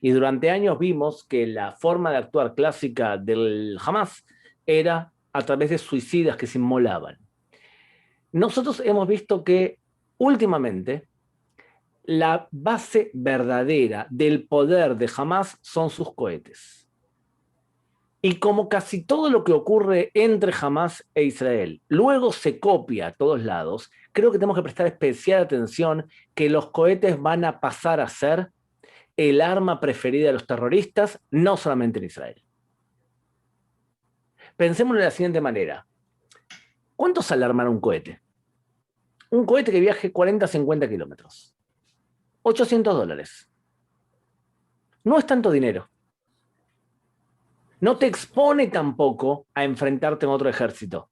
Y durante años vimos que la forma de actuar clásica del Hamás era a través de suicidas que se inmolaban. Nosotros hemos visto que últimamente la base verdadera del poder de Hamás son sus cohetes. Y como casi todo lo que ocurre entre Hamás e Israel luego se copia a todos lados, creo que tenemos que prestar especial atención que los cohetes van a pasar a ser el arma preferida de los terroristas, no solamente en Israel. Pensémoslo de la siguiente manera. ¿Cuánto sale armar un cohete? Un cohete que viaje 40 a 50 kilómetros. $800. No es tanto dinero. No te expone tampoco a enfrentarte a otro ejército.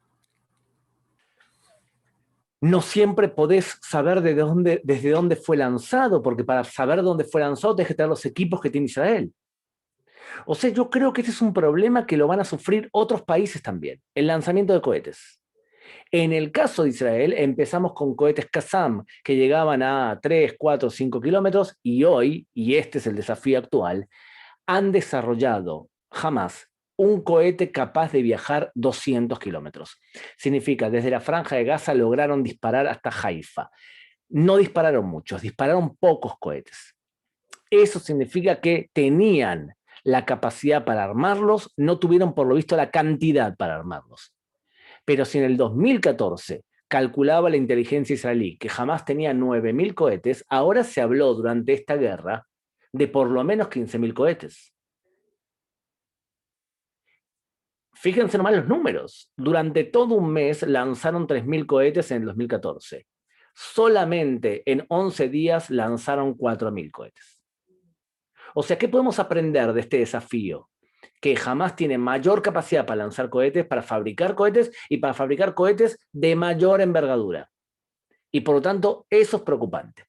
No siempre podés saber desde dónde fue lanzado, porque para saber dónde fue lanzado tenés que tener los equipos que tiene Israel. O sea, yo creo que este es un problema que lo van a sufrir otros países también, el lanzamiento de cohetes. En el caso de Israel, empezamos con cohetes Qassam, que llegaban a 3, 4, 5 kilómetros, y hoy, y este es el desafío actual, han desarrollado Hamás un cohete capaz de viajar 200 kilómetros. Significa, desde la Franja de Gaza lograron disparar hasta Haifa. No dispararon muchos, dispararon pocos cohetes. Eso significa que tenían la capacidad para armarlos, no tuvieron por lo visto la cantidad para armarlos. Pero si en el 2014 calculaba la inteligencia israelí que Hamás tenía 9.000 cohetes, ahora se habló durante esta guerra de por lo menos 15.000 cohetes. Fíjense nomás los números. Durante todo un mes lanzaron 3.000 cohetes en el 2014. Solamente en 11 días lanzaron 4.000 cohetes. O sea, ¿qué podemos aprender de este desafío? Que Hamás tiene mayor capacidad para lanzar cohetes, para fabricar cohetes y para fabricar cohetes de mayor envergadura. Y por lo tanto, eso es preocupante.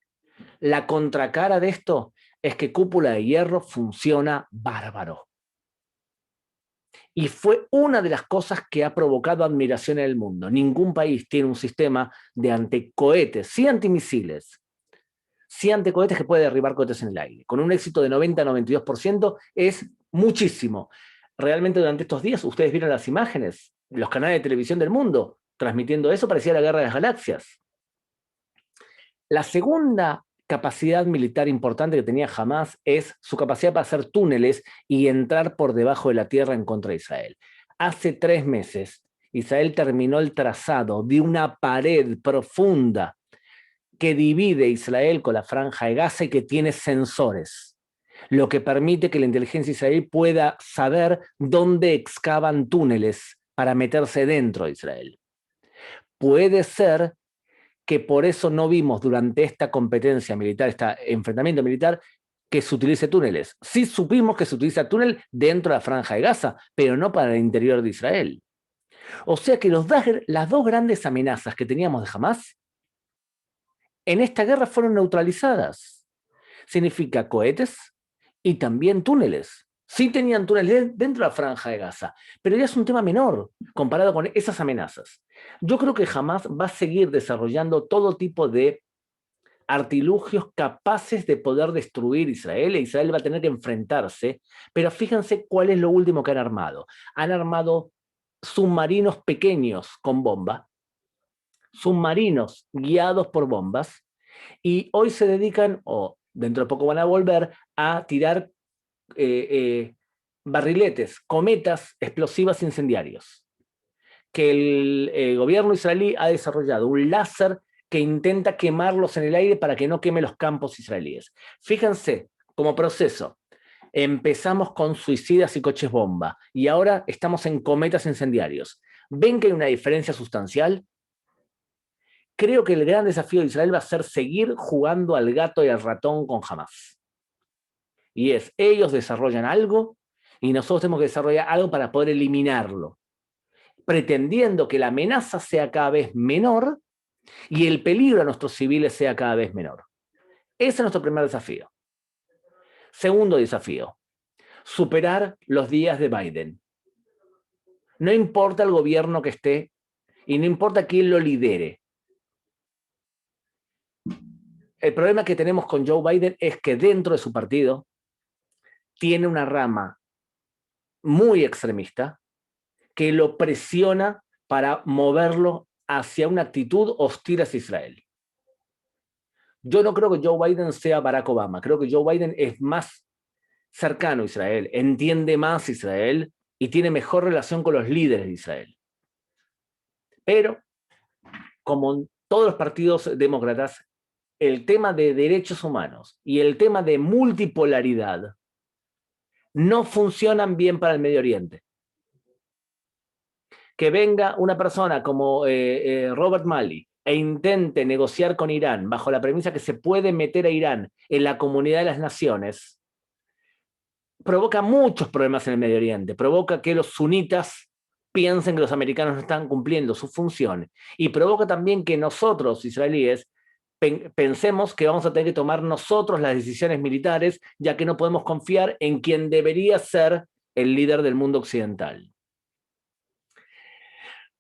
La contracara de esto es que Cúpula de Hierro funciona bárbaro. Y fue una de las cosas que ha provocado admiración en el mundo. Ningún país tiene un sistema de anticohetes, sí antimisiles, sí anticohetes que puede derribar cohetes en el aire. Con un éxito de 90-92% es muchísimo. Realmente durante estos días ustedes vieron las imágenes, los canales de televisión del mundo transmitiendo eso, parecía la guerra de las galaxias. La segunda capacidad militar importante que tenía Hamás es su capacidad para hacer túneles y entrar por debajo de la tierra en contra de Israel. Hace 3 meses, Israel terminó el trazado de una pared profunda que divide Israel con la Franja de Gaza y que tiene sensores, lo que permite que la inteligencia israelí pueda saber dónde excavan túneles para meterse dentro de Israel. Puede ser que por eso no vimos durante esta competencia militar, este enfrentamiento militar, que se utilice túneles. Sí supimos que se utiliza túnel dentro de la Franja de Gaza, pero no para el interior de Israel. O sea que las 2 grandes amenazas que teníamos de Hamás en esta guerra fueron neutralizadas. Significa cohetes y también túneles. Sí tenían túneles dentro de la Franja de Gaza, pero ya es un tema menor comparado con esas amenazas. Yo creo que Hamás va a seguir desarrollando todo tipo de artilugios capaces de poder destruir Israel, e Israel va a tener que enfrentarse, pero fíjense cuál es lo último que han armado. Han armado submarinos pequeños con bomba, submarinos guiados por bombas, y hoy se dedican, o dentro de poco van a volver, a tirar barriletes, cometas explosivas incendiarios. Que el gobierno israelí ha desarrollado un láser que intenta quemarlos en el aire para que no queme los campos israelíes. Fíjense, como proceso, empezamos con suicidas y coches bomba, y ahora estamos en cometas incendiarios. ¿Ven que hay una diferencia sustancial? Creo que el gran desafío de Israel va a ser seguir jugando al gato y al ratón con Hamás. Y es, ellos desarrollan algo y nosotros tenemos que desarrollar algo para poder eliminarlo, pretendiendo que la amenaza sea cada vez menor y el peligro a nuestros civiles sea cada vez menor. Ese es nuestro primer desafío. Segundo desafío, superar los días de Biden. No importa el gobierno que esté y no importa quién lo lidere. El problema que tenemos con Joe Biden es que dentro de su partido tiene una rama muy extremista que lo presiona para moverlo hacia una actitud hostil hacia Israel. Yo no creo que Joe Biden sea Barack Obama. Creo que Joe Biden es más cercano a Israel, entiende más a Israel y tiene mejor relación con los líderes de Israel. Pero, como en todos los partidos demócratas, el tema de derechos humanos y el tema de multipolaridad no funcionan bien para el Medio Oriente. Que venga una persona como Robert Malley e intente negociar con Irán bajo la premisa que se puede meter a Irán en la comunidad de las naciones, provoca muchos problemas en el Medio Oriente, provoca que los sunitas piensen que los americanos no están cumpliendo su función, y provoca también que nosotros, israelíes, pensemos que vamos a tener que tomar nosotros las decisiones militares, ya que no podemos confiar en quien debería ser el líder del mundo occidental.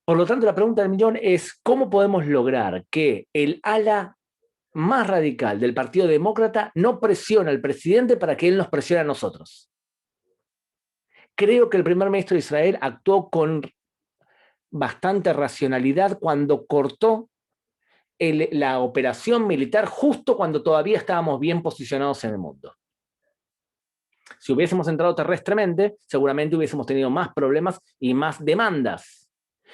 Por lo tanto, la pregunta del millón es, ¿cómo podemos lograr que el ala más radical del Partido Demócrata no presione al presidente para que él nos presione a nosotros? Creo que el primer ministro de Israel actuó con bastante racionalidad cuando cortó la operación militar justo cuando todavía estábamos bien posicionados en el mundo. Si hubiésemos entrado terrestremente, seguramente hubiésemos tenido más problemas y más demandas.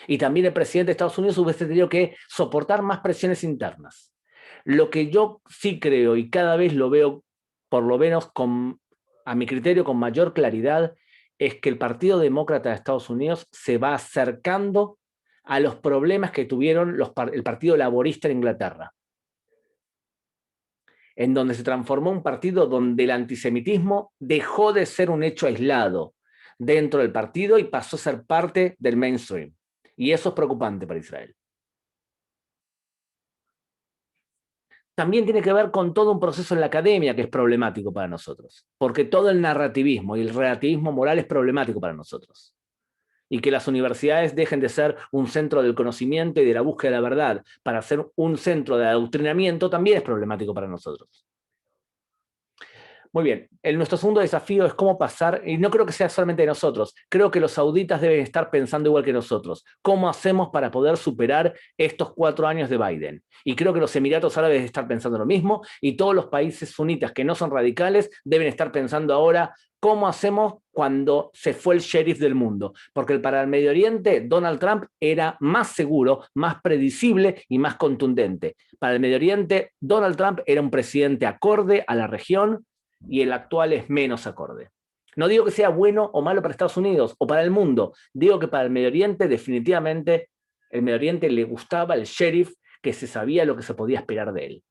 Y también el presidente de Estados Unidos hubiese tenido que soportar más presiones internas. Lo que yo sí creo, y cada vez lo veo, por lo menos a mi criterio, con mayor claridad, es que el Partido Demócrata de Estados Unidos se va acercando a los problemas que tuvieron el Partido Laborista en Inglaterra, en donde se transformó un partido donde el antisemitismo dejó de ser un hecho aislado dentro del partido y pasó a ser parte del mainstream. Y eso es preocupante para Israel. También tiene que ver con todo un proceso en la academia que es problemático para nosotros, porque todo el narrativismo y el relativismo moral es problemático para nosotros. Y que las universidades dejen de ser un centro del conocimiento y de la búsqueda de la verdad para ser un centro de adoctrinamiento también es problemático para nosotros. Muy bien, nuestro segundo desafío es cómo pasar, y no creo que sea solamente de nosotros, creo que los sauditas deben estar pensando igual que nosotros. ¿Cómo hacemos para poder superar estos 4 años de Biden? Y creo que los Emiratos Árabes deben estar pensando lo mismo, y todos los países sunitas que no son radicales deben estar pensando ahora cómo hacemos cuando se fue el sheriff del mundo. Porque para el Medio Oriente, Donald Trump era más seguro, más predecible y más contundente. Para el Medio Oriente, Donald Trump era un presidente acorde a la región, y el actual es menos acorde. No digo que sea bueno o malo para Estados Unidos o para el mundo, digo que para el Medio Oriente definitivamente el Medio Oriente le gustaba el sheriff que se sabía lo que se podía esperar de él.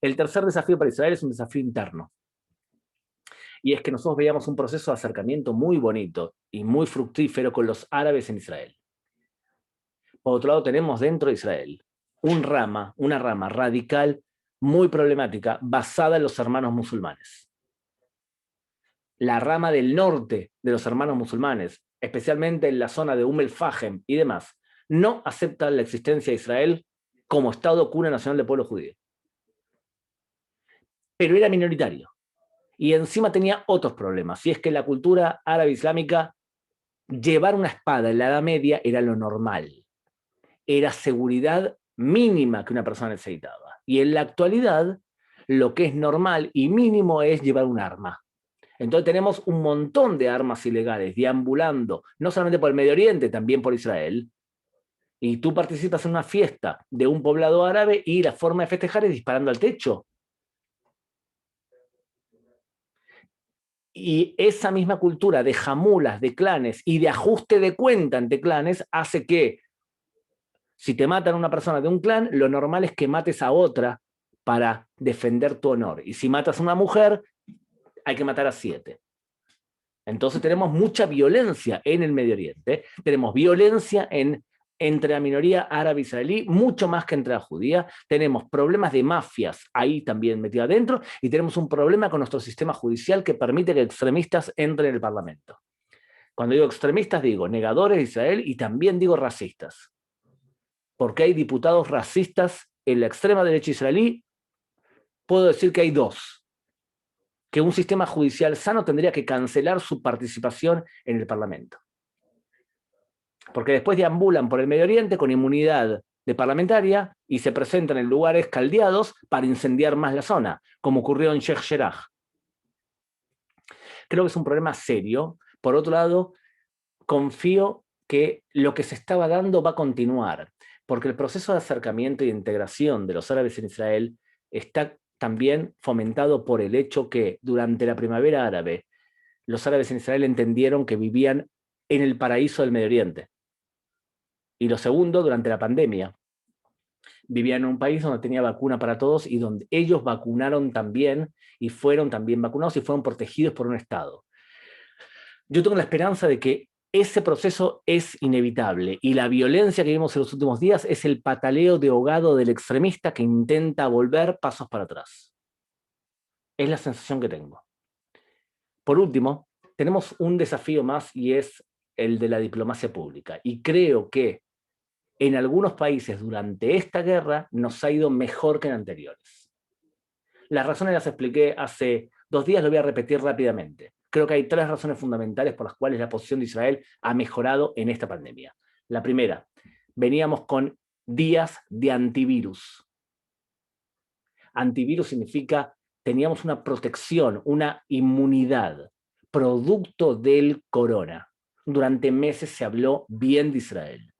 El tercer desafío para Israel es un desafío interno. Y es que nosotros veíamos un proceso de acercamiento muy bonito y muy fructífero con los árabes en Israel. Por otro lado, tenemos dentro de Israel una rama radical muy problemática basada en los hermanos musulmanes. La rama del norte de los hermanos musulmanes, especialmente en la zona de el-Fajem y demás, no aceptan la existencia de Israel como Estado cuna nacional del pueblo judío. Pero era minoritario. Y encima tenía otros problemas. Y es que en la cultura árabe islámica, llevar una espada en la Edad Media era lo normal. Era seguridad mínima que una persona necesitaba. Y en la actualidad, lo que es normal y mínimo es llevar un arma. Entonces tenemos un montón de armas ilegales deambulando, no solamente por el Medio Oriente, también por Israel. Y tú participas en una fiesta de un poblado árabe y la forma de festejar es disparando al techo. Y esa misma cultura de jamulas, de clanes y de ajuste de cuenta entre clanes hace que si te matan a una persona de un clan, lo normal es que mates a otra para defender tu honor. Y si matas a una mujer, hay que matar a 7. Entonces tenemos mucha violencia en el Medio Oriente, tenemos violencia entre la minoría árabe israelí, mucho más que entre la judía, tenemos problemas de mafias ahí también metidas adentro, y tenemos un problema con nuestro sistema judicial que permite que extremistas entren en el Parlamento. Cuando digo extremistas, digo negadores de Israel y también digo racistas. Porque hay diputados racistas en la extrema derecha israelí, puedo decir que hay 2. Que un sistema judicial sano tendría que cancelar su participación en el Parlamento. Porque después deambulan por el Medio Oriente con inmunidad de parlamentaria y se presentan en lugares caldeados para incendiar más la zona, como ocurrió en Sheikh Jarrah. Creo que es un problema serio. Por otro lado, confío que lo que se estaba dando va a continuar, porque el proceso de acercamiento y de integración de los árabes en Israel está también fomentado por el hecho que durante la primavera árabe, los árabes en Israel entendieron que vivían en el paraíso del Medio Oriente. Y lo segundo, durante la pandemia, vivían en un país donde tenía vacuna para todos y donde ellos vacunaron también y fueron también vacunados y fueron protegidos por un Estado. Yo tengo la esperanza de que ese proceso es inevitable y la violencia que vimos en los últimos días es el pataleo de ahogado del extremista que intenta volver pasos para atrás. Es la sensación que tengo. Por último, tenemos un desafío más y es el de la diplomacia pública. Y creo que en algunos países durante esta guerra nos ha ido mejor que en anteriores. Las razones las expliqué hace 2 días, lo voy a repetir rápidamente. Creo que hay 3 razones fundamentales por las cuales la posición de Israel ha mejorado en esta pandemia. La primera, veníamos con días de antivirus. Antivirus significa teníamos una protección, una inmunidad, producto del corona. Durante meses se habló bien de Israel,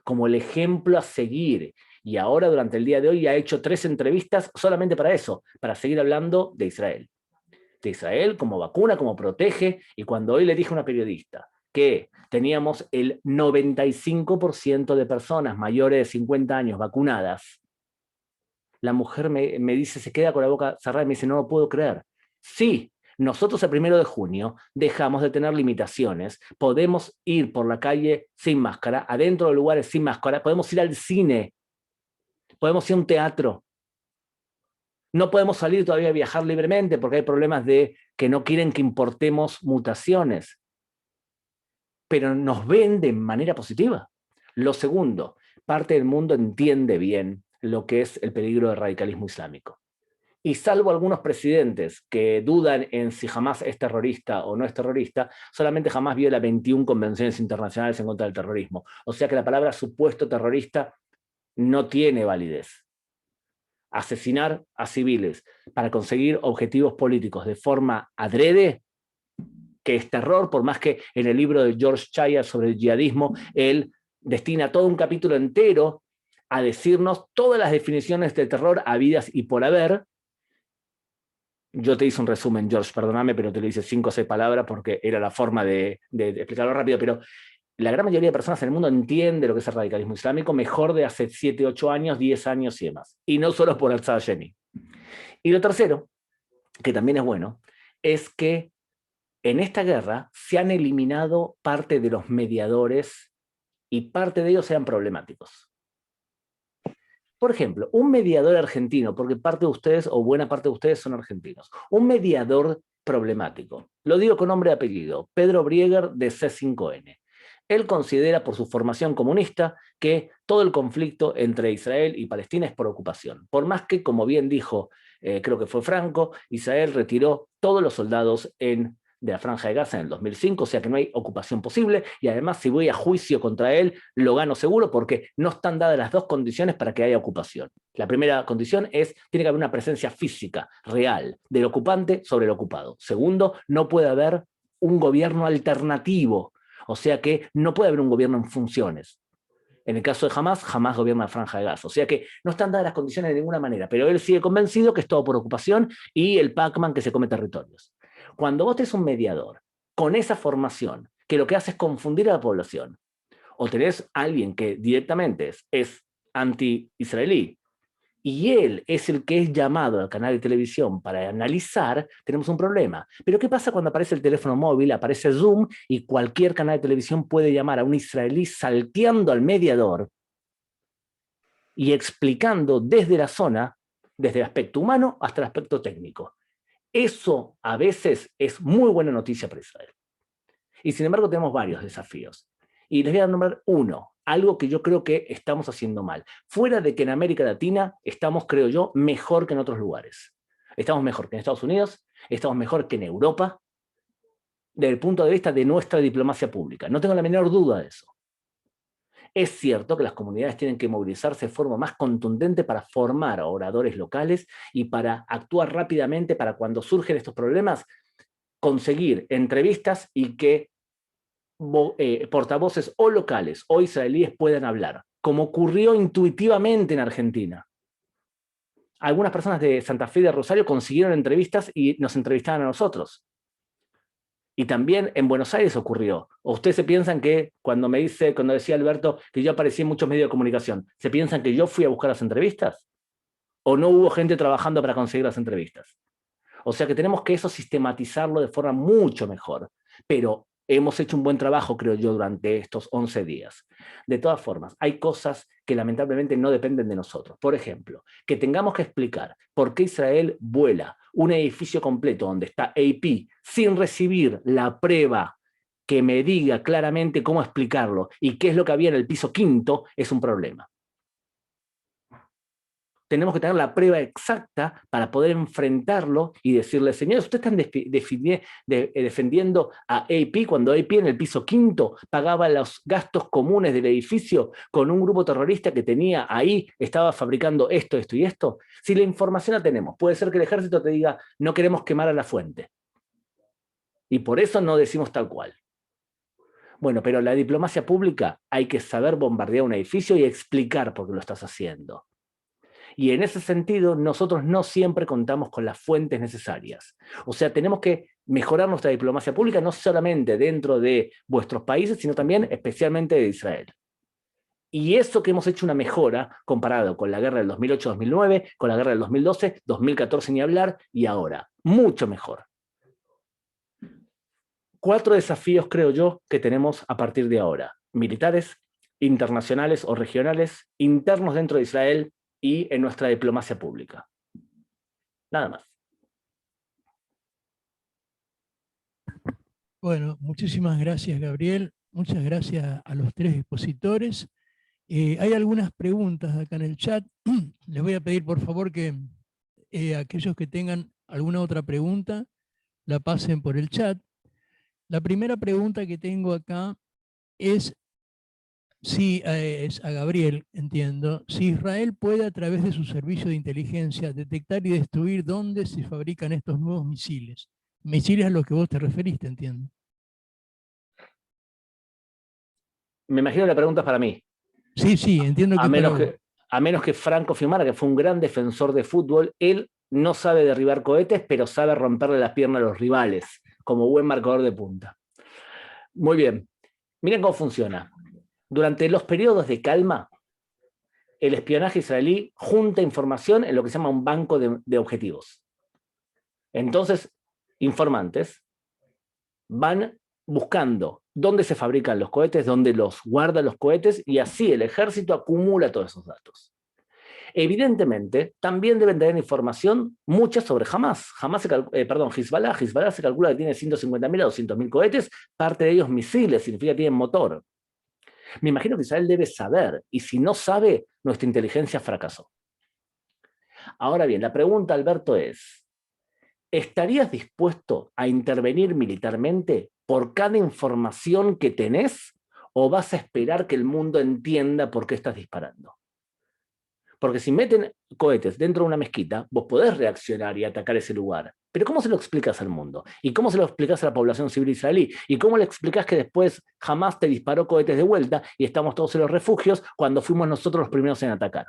como el ejemplo a seguir. Y ahora, durante el día de hoy, ha hecho 3 entrevistas solamente para eso, para seguir hablando de Israel. De Israel como vacuna, como protege, y cuando hoy le dije a una periodista que teníamos el 95% de personas mayores de 50 años vacunadas, la mujer me dice, se queda con la boca cerrada y me dice, no lo puedo creer. Sí, nosotros el 1 de junio dejamos de tener limitaciones, podemos ir por la calle sin máscara, adentro de lugares sin máscara, podemos ir al cine, podemos ir a un teatro. No podemos salir todavía a viajar libremente porque hay problemas de que no quieren que importemos mutaciones. Pero nos ven de manera positiva. Lo segundo, parte del mundo entiende bien lo que es el peligro del radicalismo islámico. Y salvo algunos presidentes que dudan en si Hamás es terrorista o no es terrorista, solamente Hamás viola 21 convenciones internacionales en contra del terrorismo. O sea que la palabra supuesto terrorista no tiene validez. Asesinar a civiles para conseguir objetivos políticos de forma adrede, que es terror, por más que en el libro de George Chaya sobre el yihadismo, él destina todo un capítulo entero a decirnos todas las definiciones de terror habidas y por haber. Yo te hice un resumen, George, perdóname, pero te lo hice 5 o 6 palabras porque era la forma de explicarlo rápido, pero la gran mayoría de personas en el mundo entiende lo que es el radicalismo islámico mejor de hace 7, 8 años, 10 años y demás. Y no solo por Al-Sadayeni. Y lo tercero, que también es bueno, es que en esta guerra se han eliminado parte de los mediadores y parte de ellos sean problemáticos. Por ejemplo, un mediador argentino, porque parte de ustedes, o buena parte de ustedes son argentinos, un mediador problemático, lo digo con nombre y apellido, Pedro Brieger de C5N. Él considera por su formación comunista que todo el conflicto entre Israel y Palestina es por ocupación. Por más que, como bien dijo, creo que fue Franco, Israel retiró todos los soldados de la Franja de Gaza en el 2005, o sea que no hay ocupación posible, y además si voy a juicio contra él, lo gano seguro porque no están dadas las dos condiciones para que haya ocupación. La primera condición es, tiene que haber una presencia física, real, del ocupante sobre el ocupado. Segundo, no puede haber un gobierno alternativo, o sea que no puede haber un gobierno en funciones. En el caso de Hamás, Hamás gobierna la Franja de Gaza. O sea que no están dadas las condiciones de ninguna manera, pero él sigue convencido que es todo por ocupación y el Pac-Man que se come territorios. Cuando vos tenés un mediador con esa formación, que lo que hace es confundir a la población, o tenés a alguien que directamente es anti-israelí, y él es el que es llamado al canal de televisión para analizar, tenemos un problema. Pero ¿qué pasa cuando aparece el teléfono móvil, aparece Zoom, y cualquier canal de televisión puede llamar a un israelí salteando al mediador y explicando desde la zona, desde el aspecto humano hasta el aspecto técnico? Eso a veces es muy buena noticia para Israel. Y sin embargo tenemos varios desafíos. Y les voy a nombrar uno, algo que yo creo que estamos haciendo mal. Fuera de que en América Latina estamos, creo yo, mejor que en otros lugares. Estamos mejor que en Estados Unidos, estamos mejor que en Europa, desde el punto de vista de nuestra diplomacia pública. No tengo la menor duda de eso. Es cierto que las comunidades tienen que movilizarse de forma más contundente para formar a oradores locales y para actuar rápidamente para cuando surgen estos problemas, conseguir entrevistas y que portavoces o locales o israelíes puedan hablar, como ocurrió intuitivamente en Argentina. Algunas personas de Santa Fe y de Rosario consiguieron entrevistas y nos entrevistaban a nosotros. Y también en Buenos Aires ocurrió. ¿O ustedes se piensan que, cuando decía Alberto que yo aparecí en muchos medios de comunicación, se piensan que yo fui a buscar las entrevistas? ¿O no hubo gente trabajando para conseguir las entrevistas? O sea que tenemos que eso sistematizarlo de forma mucho mejor. Pero hemos hecho un buen trabajo, creo yo, durante estos 11 días. De todas formas, hay cosas que lamentablemente no dependen de nosotros. Por ejemplo, que tengamos que explicar por qué Israel vuela un edificio completo donde está AP sin recibir la prueba que me diga claramente cómo explicarlo y qué es lo que había en el piso quinto, es un problema. Tenemos que tener la prueba exacta para poder enfrentarlo y decirle, señores, ustedes están defendiendo a AP cuando AP en el piso quinto pagaba los gastos comunes del edificio con un grupo terrorista que tenía ahí, estaba fabricando esto, esto y esto. Si la información la tenemos, puede ser que el ejército te diga, no queremos quemar a la fuente. Y por eso no decimos tal cual. Bueno, pero la diplomacia pública hay que saber bombardear un edificio y explicar por qué lo estás haciendo. Y en ese sentido, nosotros no siempre contamos con las fuentes necesarias. O sea, tenemos que mejorar nuestra diplomacia pública, no solamente dentro de vuestros países, sino también especialmente de Israel. Y eso que hemos hecho una mejora comparado con la guerra del 2008-2009, con la guerra del 2012, 2014 ni hablar, y ahora, mucho mejor. 4 desafíos, creo yo, que tenemos a partir de ahora. Militares, internacionales o regionales, internos dentro de Israel, y en nuestra diplomacia pública. Nada más. Bueno, muchísimas gracias, Gabriel. Muchas gracias a los 3 expositores. Hay algunas preguntas acá en el chat. Les voy a pedir, por favor, que aquellos que tengan alguna otra pregunta, la pasen por el chat. La primera pregunta que tengo acá es, es a Gabriel, entiendo, si Israel puede a través de su servicio de inteligencia detectar y destruir dónde se fabrican estos nuevos misiles. Misiles a los que vos te referiste, entiendo. Me imagino la pregunta es para mí. Sí, entiendo que a menos que Franco Fiumara, que fue un gran defensor de fútbol, él no sabe derribar cohetes, pero sabe romperle las piernas a los rivales, como buen marcador de punta. Muy bien. Miren cómo funciona. Durante los periodos de calma, el espionaje israelí junta información en lo que se llama un banco de objetivos. Entonces, informantes van buscando dónde se fabrican los cohetes, dónde los guardan los cohetes, y así el ejército acumula todos esos datos. Evidentemente, también deben tener información mucha sobre Hamas. Hezbollah. Hezbollah se calcula que tiene 150.000 a 200.000 cohetes, parte de ellos misiles, significa que tienen motor. Me imagino que Israel debe saber, y si no sabe, nuestra inteligencia fracasó. Ahora bien, la pregunta, Alberto, es, ¿estarías dispuesto a intervenir militarmente por cada información que tenés, o vas a esperar que el mundo entienda por qué estás disparando? Porque si meten cohetes dentro de una mezquita, vos podés reaccionar y atacar ese lugar. Pero ¿cómo se lo explicas al mundo? ¿Y cómo se lo explicas a la población civil israelí? ¿Y cómo le explicas que después Hamas te disparó cohetes de vuelta y estamos todos en los refugios cuando fuimos nosotros los primeros en atacar?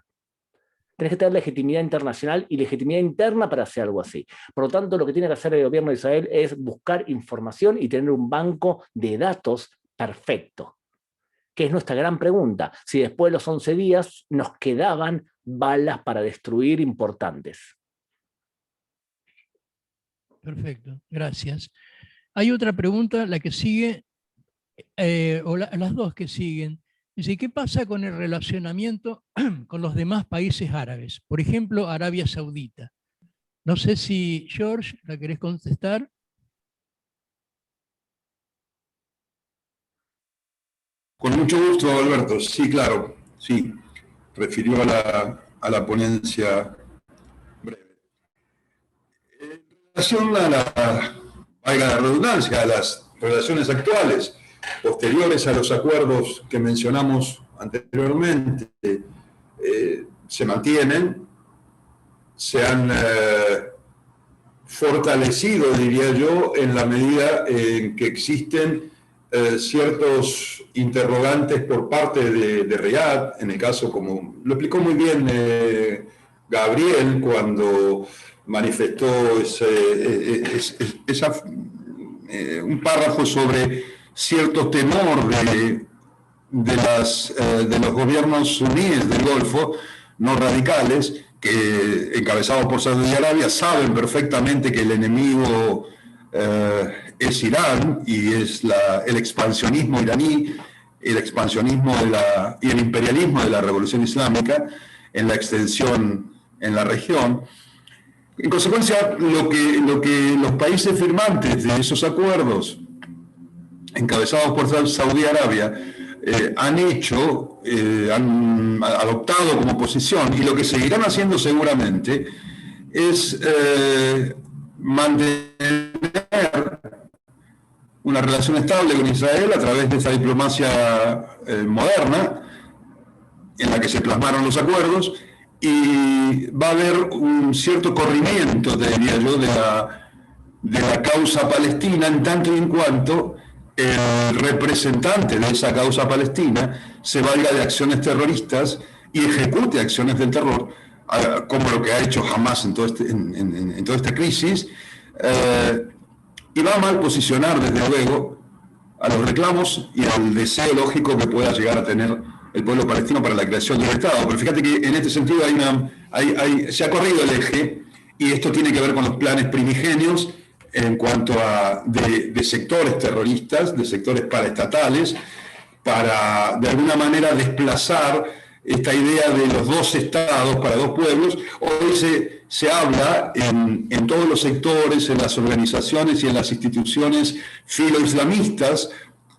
Tenés que tener legitimidad internacional y legitimidad interna para hacer algo así. Por lo tanto, lo que tiene que hacer el gobierno de Israel es buscar información y tener un banco de datos perfecto. Que es nuestra gran pregunta, si después de los 11 días nos quedaban balas para destruir importantes. Perfecto, gracias. Hay otra pregunta, la que sigue, las dos que siguen. Dice, ¿qué pasa con el relacionamiento con los demás países árabes? Por ejemplo, Arabia Saudita. No sé si, George, ¿la querés contestar? Con mucho gusto, Alberto. Sí, claro, sí. Refirió a la ponencia breve. En relación valga la redundancia, a las relaciones actuales, posteriores a los acuerdos que mencionamos anteriormente, se mantienen, se han fortalecido, diría yo, en la medida en que existen ciertos interrogantes por parte de Riyad, en el caso, como lo explicó muy bien Gabriel cuando manifestó un párrafo sobre cierto temor de los gobiernos suníes del Golfo, no radicales, que encabezados por Saudi Arabia, saben perfectamente que el enemigo es Irán y es el expansionismo iraní, el expansionismo y el imperialismo de la revolución islámica en la extensión en la región. En consecuencia, lo que los países firmantes de esos acuerdos, encabezados por Saudi Arabia, han hecho, han adoptado como posición, y lo que seguirán haciendo seguramente, es mantener una relación estable con Israel a través de esa diplomacia moderna en la que se plasmaron los acuerdos, y va a haber un cierto corrimiento, diría yo, de la causa palestina, en tanto y en cuanto el representante de esa causa palestina se valga de acciones terroristas y ejecute acciones del terror, como lo que ha hecho Hamas en toda esta crisis, y va a mal posicionar, desde luego, a los reclamos y al deseo lógico que pueda llegar a tener el pueblo palestino para la creación del Estado. Pero fíjate que en este sentido se ha corrido el eje, y esto tiene que ver con los planes primigenios en cuanto a de sectores terroristas, de sectores paraestatales, para de alguna manera desplazar esta idea de los dos estados para dos pueblos. Hoy se habla en todos los sectores, en las organizaciones y en las instituciones filoislamistas,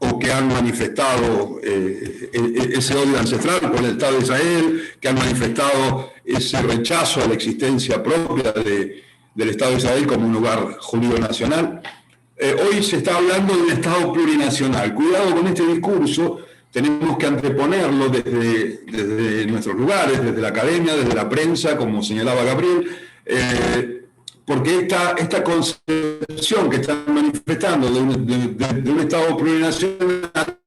o que han manifestado ese odio ancestral por el Estado de Israel, que han manifestado ese rechazo a la existencia propia del Estado de Israel como un lugar judío nacional. Hoy se está hablando de un Estado plurinacional. Cuidado con este discurso, tenemos que anteponerlo desde nuestros lugares, desde la academia, desde la prensa, como señalaba Gabriel, porque esta concepción que están manifestando de un Estado plurinacional,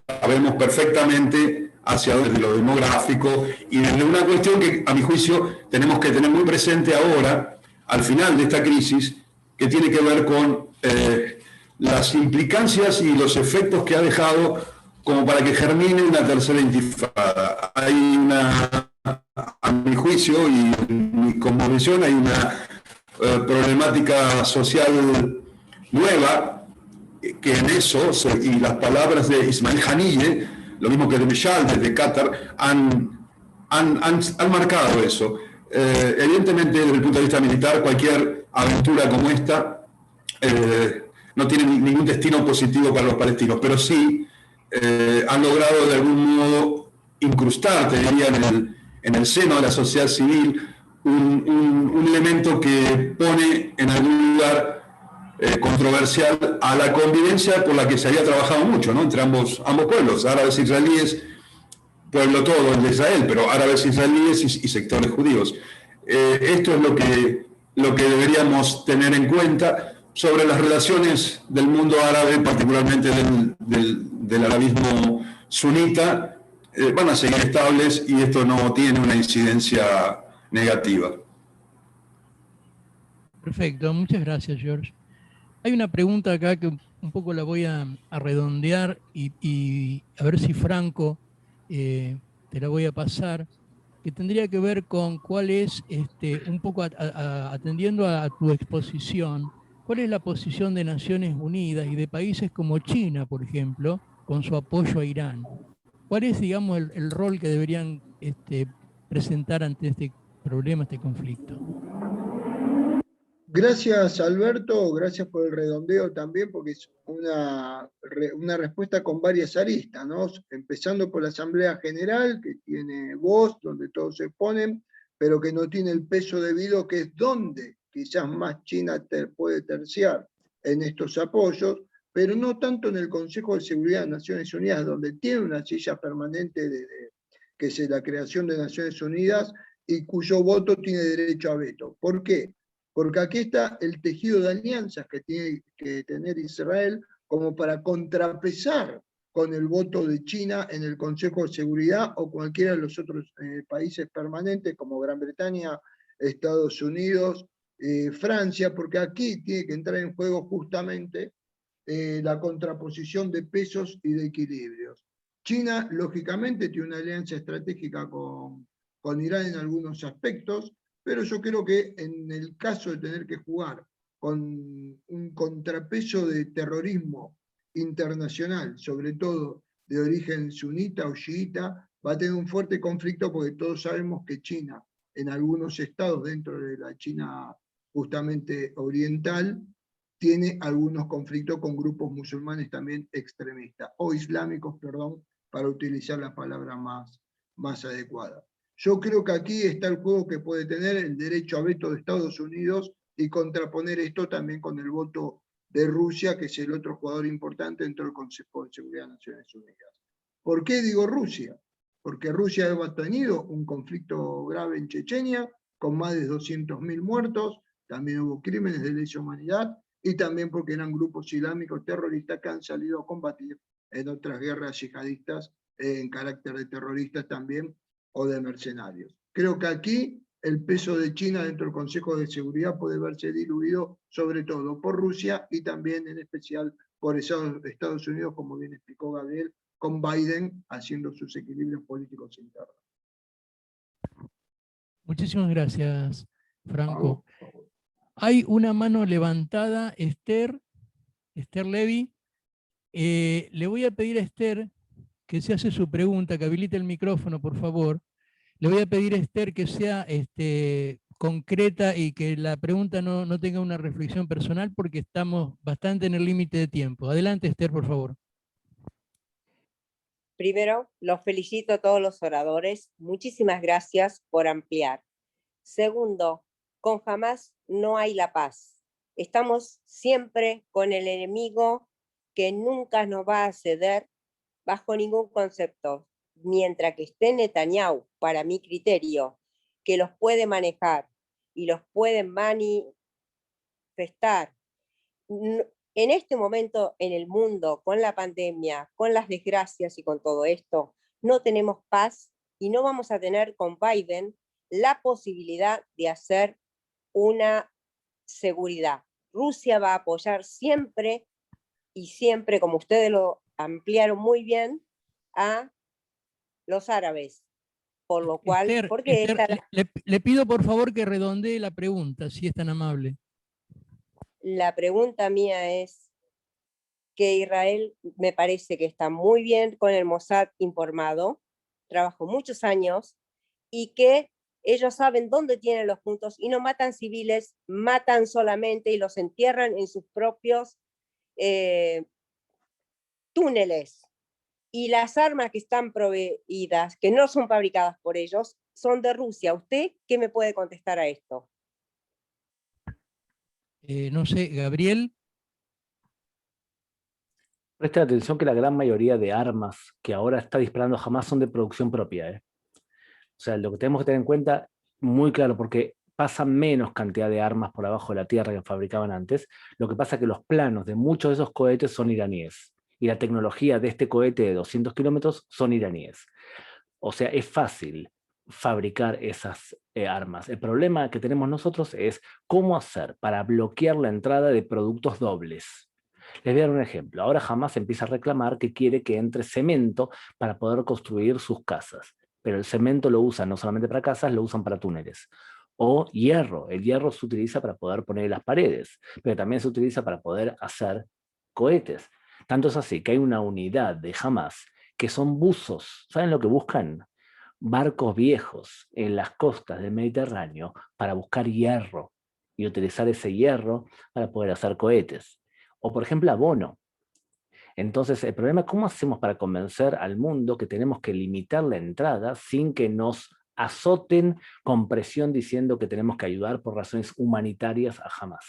sabemos perfectamente hacia dónde, desde lo demográfico y desde una cuestión que, a mi juicio, tenemos que tener muy presente ahora, al final de esta crisis, que tiene que ver con las implicancias y los efectos que ha dejado como para que germine una tercera intifada. Hay una, a mi juicio y en mi convicción, hay una problemática social nueva que en eso, y las palabras de Ismail Haniyeh, lo mismo que de Michal desde Qatar, han marcado eso. Evidentemente, desde el punto de vista militar, cualquier aventura como esta no tiene ningún destino positivo para los palestinos, pero sí han logrado de algún modo incrustar, te diría, en el seno de la sociedad civil un elemento que pone en algún lugar controversial a la convivencia por la que se había trabajado mucho, ¿no? Entre ambos pueblos, árabes e israelíes, pueblo todo el de Israel, pero árabes israelíes y sectores judíos. Esto es lo que deberíamos tener en cuenta sobre las relaciones del mundo árabe, particularmente del arabismo sunita. Van a seguir estables y esto no tiene una incidencia negativa. Perfecto, muchas gracias, George. Hay una pregunta acá que un poco la voy a redondear y a ver si Franco te la voy a pasar, que tendría que ver con cuál es, un poco atendiendo a tu exposición, cuál es la posición de Naciones Unidas y de países como China, por ejemplo, con su apoyo a Irán. ¿Cuál es, digamos, el rol que deberían presentar ante este problema, este conflicto? Gracias, Alberto, gracias por el redondeo también, porque es una respuesta con varias aristas, ¿no? Empezando por la Asamblea General, que tiene voz, donde todos se exponen, pero que no tiene el peso debido, que es donde quizás más China puede terciar en estos apoyos, pero no tanto en el Consejo de Seguridad de Naciones Unidas, donde tiene una silla permanente que es la creación de Naciones Unidas y cuyo voto tiene derecho a veto. ¿Por qué? Porque aquí está el tejido de alianzas que tiene que tener Israel como para contrapesar con el voto de China en el Consejo de Seguridad o cualquiera de los otros países permanentes como Gran Bretaña, Estados Unidos, Francia, porque aquí tiene que entrar en juego justamente la contraposición de pesos y de equilibrios. China, lógicamente, tiene una alianza estratégica con Irán en algunos aspectos, pero yo creo que en el caso de tener que jugar con un contrapeso de terrorismo internacional, sobre todo de origen sunita o chiita, va a tener un fuerte conflicto porque todos sabemos que China, en algunos estados dentro de la China justamente oriental, tiene algunos conflictos con grupos musulmanes también extremistas, o islámicos, perdón, para utilizar la palabra más adecuada. Yo creo que aquí está el juego que puede tener el derecho a veto de Estados Unidos y contraponer esto también con el voto de Rusia, que es el otro jugador importante dentro del Consejo de Seguridad de Naciones Unidas. ¿Por qué digo Rusia? Porque Rusia ha tenido un conflicto grave en Chechenia, con más de 200.000 muertos, también hubo crímenes de lesa humanidad, y también porque eran grupos islámicos terroristas que han salido a combatir en otras guerras yihadistas en carácter de terroristas también, o de mercenarios. Creo que aquí el peso de China dentro del Consejo de Seguridad puede verse diluido sobre todo por Rusia y también en especial por Estados Unidos, como bien explicó Gabriel, con Biden haciendo sus equilibrios políticos internos. Muchísimas gracias, Franco. Hay una mano levantada, Esther Levy. Le voy a pedir a Esther que se hace su pregunta, que habilite el micrófono, por favor. Le voy a pedir a Esther que sea concreta y que la pregunta no tenga una reflexión personal porque estamos bastante en el límite de tiempo. Adelante, Esther, por favor. Primero, los felicito a todos los oradores. Muchísimas gracias por ampliar. Segundo, con Hamás no hay la paz. Estamos siempre con el enemigo que nunca nos va a ceder bajo ningún concepto. Mientras que esté Netanyahu, para mi criterio, que los puede manejar y los puede manifestar. En este momento en el mundo, con la pandemia, con las desgracias y con todo esto, no tenemos paz y no vamos a tener con Biden la posibilidad de hacer una seguridad. Rusia va a apoyar siempre y siempre, como ustedes lo ampliaron muy bien, a los árabes. Por lo cual, Esther, porque Esther, le pido por favor que redondee la pregunta, si es tan amable. la pregunta mía es que Israel me parece que está muy bien con el Mossad informado, trabajó muchos años, y que ellos saben dónde tienen los puntos y no matan civiles, matan solamente y los entierran en sus propios túneles. Y las armas que están proveídas, que no son fabricadas por ellos, son de Rusia. ¿Usted qué me puede contestar a esto? No sé, Gabriel. Presta atención que la gran mayoría de armas que ahora está disparando Hamás son de producción propia. O sea, lo que tenemos que tener en cuenta, muy claro, porque pasa menos cantidad de armas por abajo de la tierra que fabricaban antes, lo que pasa es que los planos de muchos de esos cohetes son iraníes, y la tecnología de este cohete de 200 kilómetros son iraníes. O sea, es fácil fabricar esas armas. El problema que tenemos nosotros es cómo hacer para bloquear la entrada de productos dobles. Les voy a dar un ejemplo. Ahora Hamás empieza a reclamar que quiere que entre cemento para poder construir sus casas. Pero el cemento lo usan no solamente para casas, lo usan para túneles. O hierro. El hierro se utiliza para poder poner las paredes, pero también se utiliza para poder hacer cohetes. Tanto es así que hay una unidad de Hamás que son buzos. ¿Saben lo que buscan? Barcos viejos en las costas del Mediterráneo para buscar hierro y utilizar ese hierro para poder hacer cohetes. O por ejemplo abono. Entonces el problema es cómo hacemos para convencer al mundo que tenemos que limitar la entrada sin que nos azoten con presión diciendo que tenemos que ayudar por razones humanitarias a Hamás.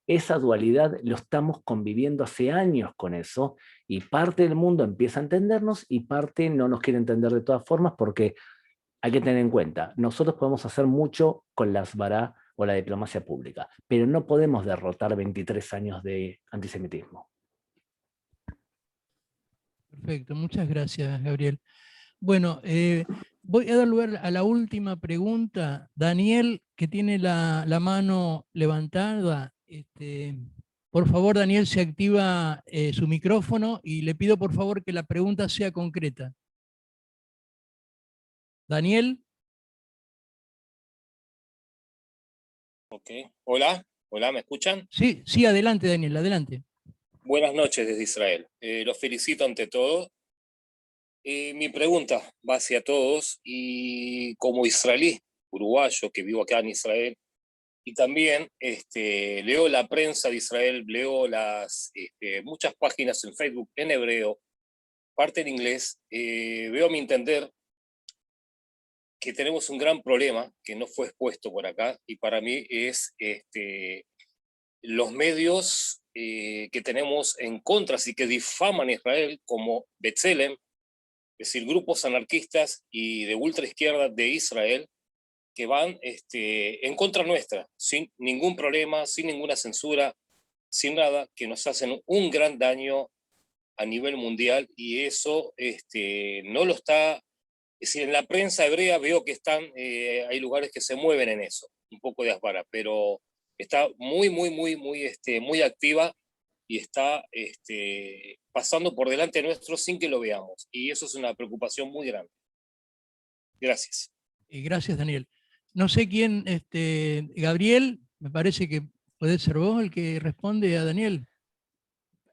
Esa dualidad lo estamos conviviendo hace años con eso, y parte del mundo empieza a entendernos y parte no nos quiere entender de todas formas, porque hay que tener en cuenta, nosotros podemos hacer mucho con la Asbará o la diplomacia pública, pero no podemos derrotar 23 años de antisemitismo. Perfecto, muchas gracias, Gabriel. Bueno, voy a dar lugar a la última pregunta. Daniel, que tiene la mano levantada, por favor, Daniel, se activa su micrófono y le pido por favor que la pregunta sea concreta. Daniel. Ok. Hola, ¿me escuchan? Sí, sí, adelante, Daniel, adelante. Buenas noches desde Israel. Los felicito ante todo. Mi pregunta va hacia todos, y como israelí, uruguayo, que vivo acá en Israel, y también leo la prensa de Israel, leo muchas páginas en Facebook en hebreo, parte en inglés, veo a mi entender que tenemos un gran problema que no fue expuesto por acá, y para mí es los medios que tenemos en contra, así que difaman a Israel, como B'Tselem, es decir, grupos anarquistas y de ultraizquierda de Israel, que van en contra nuestra, sin ningún problema, sin ninguna censura, sin nada, que nos hacen un gran daño a nivel mundial, y eso no lo está. Es decir, en la prensa hebrea veo que hay lugares que se mueven en eso, un poco de Asbara, pero está muy activa, y está pasando por delante nuestro sin que lo veamos. Y eso es una preocupación muy grande. Gracias. Gracias, Daniel. No sé quién, Gabriel, me parece que puede ser vos el que responde a Daniel.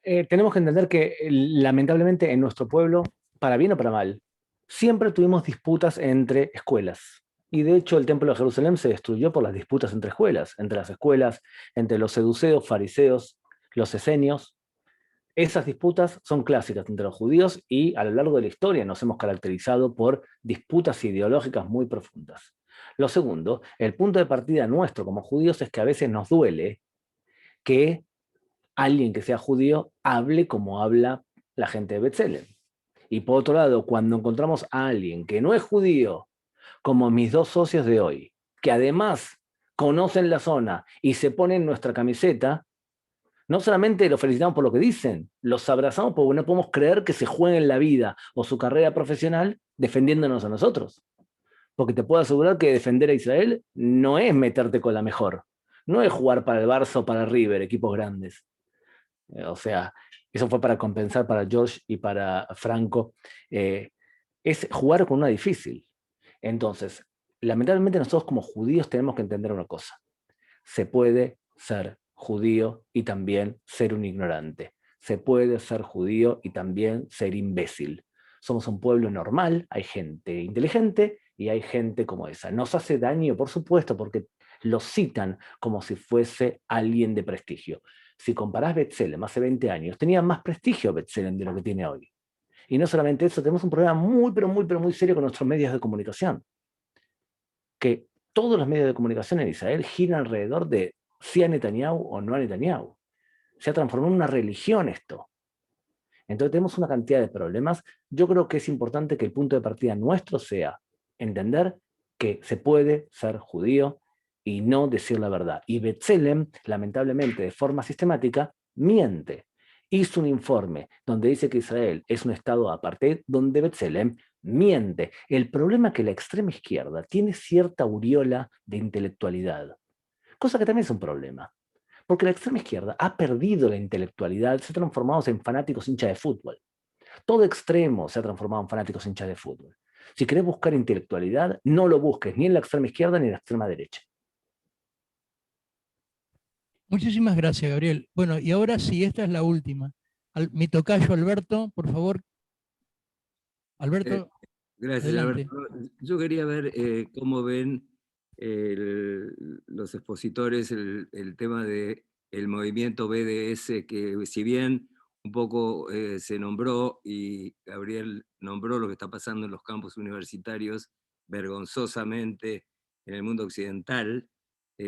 Tenemos que entender que lamentablemente en nuestro pueblo, para bien o para mal, siempre tuvimos disputas entre escuelas. Y de hecho el templo de Jerusalén se destruyó por las disputas entre las escuelas, entre los seduceos, fariseos, los esenios. Esas disputas son clásicas entre los judíos y a lo largo de la historia nos hemos caracterizado por disputas ideológicas muy profundas. Lo segundo, el punto de partida nuestro como judíos es que a veces nos duele que alguien que sea judío hable como habla la gente de Betzalel. Y por otro lado, cuando encontramos a alguien que no es judío, como mis dos socios de hoy, que además conocen la zona y se ponen nuestra camiseta, no solamente los felicitamos por lo que dicen, los abrazamos porque no podemos creer que se jueguen la vida o su carrera profesional defendiéndonos a nosotros. Porque te puedo asegurar que defender a Israel no es meterte con la mejor, no es jugar para el Barça o para el River, equipos grandes. O sea, eso fue para compensar para George y para Franco. Es jugar con una difícil. Entonces, lamentablemente nosotros como judíos tenemos que entender una cosa. Se puede ser judío y también ser un ignorante. Se puede ser judío y también ser imbécil. Somos un pueblo normal, hay gente inteligente y hay gente como esa. Nos hace daño, por supuesto, porque lo citan como si fuese alguien de prestigio. Si comparás B'Tselem hace 20 años, tenía más prestigio B'Tselem de lo que tiene hoy. Y no solamente eso, tenemos un problema muy, pero muy serio con nuestros medios de comunicación. Que todos los medios de comunicación en Israel giran alrededor de si a Netanyahu o no a Netanyahu. Se ha transformado en una religión esto. Entonces tenemos una cantidad de problemas. Yo creo que es importante que el punto de partida nuestro sea entender que se puede ser judío y no decir la verdad. Y B'Tselem, lamentablemente, de forma sistemática, miente. Hizo un informe donde dice que Israel es un estado apartheid, donde B'Tselem miente. El problema es que la extrema izquierda tiene cierta aureola de intelectualidad, cosa que también es un problema. Porque la extrema izquierda ha perdido la intelectualidad, se ha transformado en fanáticos hinchas de fútbol. Todo extremo se ha transformado en fanáticos hinchas de fútbol. Si querés buscar intelectualidad, no lo busques ni en la extrema izquierda ni en la extrema derecha. Muchísimas gracias, Gabriel. Bueno, y ahora sí, esta es la última. Mi tocayo Alberto, por favor. Alberto, Gracias, adelante. Alberto. Yo quería ver cómo ven los expositores el tema del movimiento BDS, que si bien un poco se nombró y Gabriel nombró lo que está pasando en los campus universitarios vergonzosamente en el mundo occidental,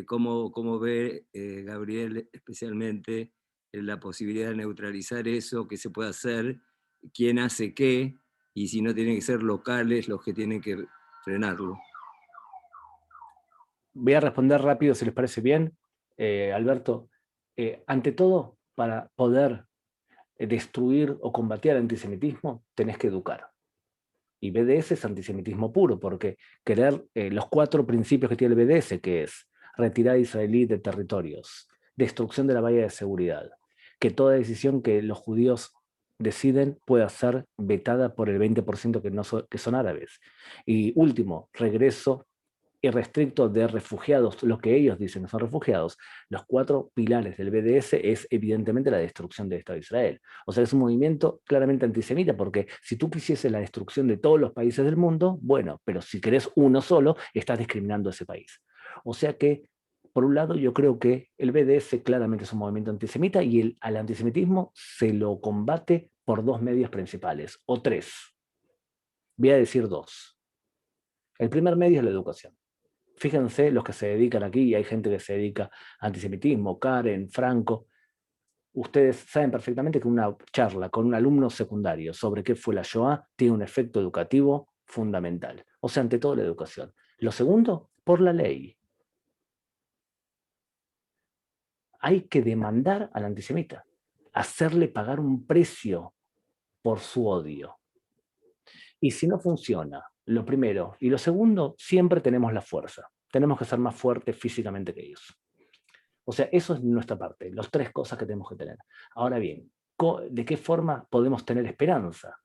¿cómo ve Gabriel especialmente la posibilidad de neutralizar eso, qué se puede hacer, quién hace qué, y si no tienen que ser locales los que tienen que frenarlo? Voy a responder rápido si les parece bien. Alberto, ante todo, para poder destruir o combatir el antisemitismo, tenés que educar. Y BDS es antisemitismo puro, porque querer los 4 principios que tiene el BDS, que es retirada israelí de territorios, destrucción de la valla de seguridad, que toda decisión que los judíos deciden pueda ser vetada por el 20% que son árabes. Y último, regreso irrestricto de refugiados, lo que ellos dicen que son refugiados. Los 4 pilares del BDS es evidentemente la destrucción del Estado de Israel. O sea, es un movimiento claramente antisemita, porque si tú quisieses la destrucción de todos los países del mundo, bueno, pero si querés uno solo, estás discriminando a ese país. O sea que, por un lado, yo creo que el BDS claramente es un movimiento antisemita y al antisemitismo se lo combate por 2 medios principales, o 3. Voy a decir 2. El primer medio es la educación. Fíjense los que se dedican aquí, y hay gente que se dedica a antisemitismo, Karen, Franco. Ustedes saben perfectamente que una charla con un alumno secundario sobre qué fue la Shoah tiene un efecto educativo fundamental. O sea, ante todo la educación. Lo segundo, por la ley. Hay que demandar al antisemita, hacerle pagar un precio por su odio. Y si no funciona, lo primero y lo segundo, siempre tenemos la fuerza. Tenemos que ser más fuertes físicamente que ellos. O sea, eso es nuestra parte, las 3 cosas que tenemos que tener. Ahora bien, ¿de qué forma podemos tener esperanza?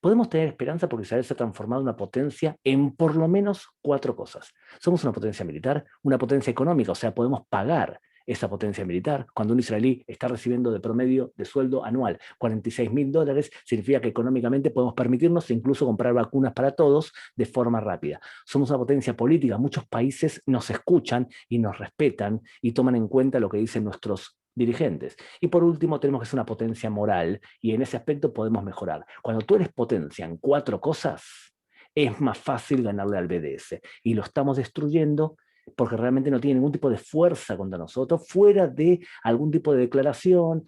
Podemos tener esperanza porque Israel se ha transformado en una potencia en por lo menos 4 cosas. Somos una potencia militar, una potencia económica, o sea, podemos pagar esa potencia militar. Cuando un israelí está recibiendo de promedio de sueldo anual $46.000, significa que económicamente podemos permitirnos incluso comprar vacunas para todos de forma rápida. Somos una potencia política, muchos países nos escuchan y nos respetan y toman en cuenta lo que dicen nuestros dirigentes. Y por último, tenemos que ser una potencia moral, y en ese aspecto podemos mejorar. Cuando tú eres potencia en 4 cosas, es más fácil ganarle al BDS, y lo estamos destruyendo porque realmente no tiene ningún tipo de fuerza contra nosotros, fuera de algún tipo de declaración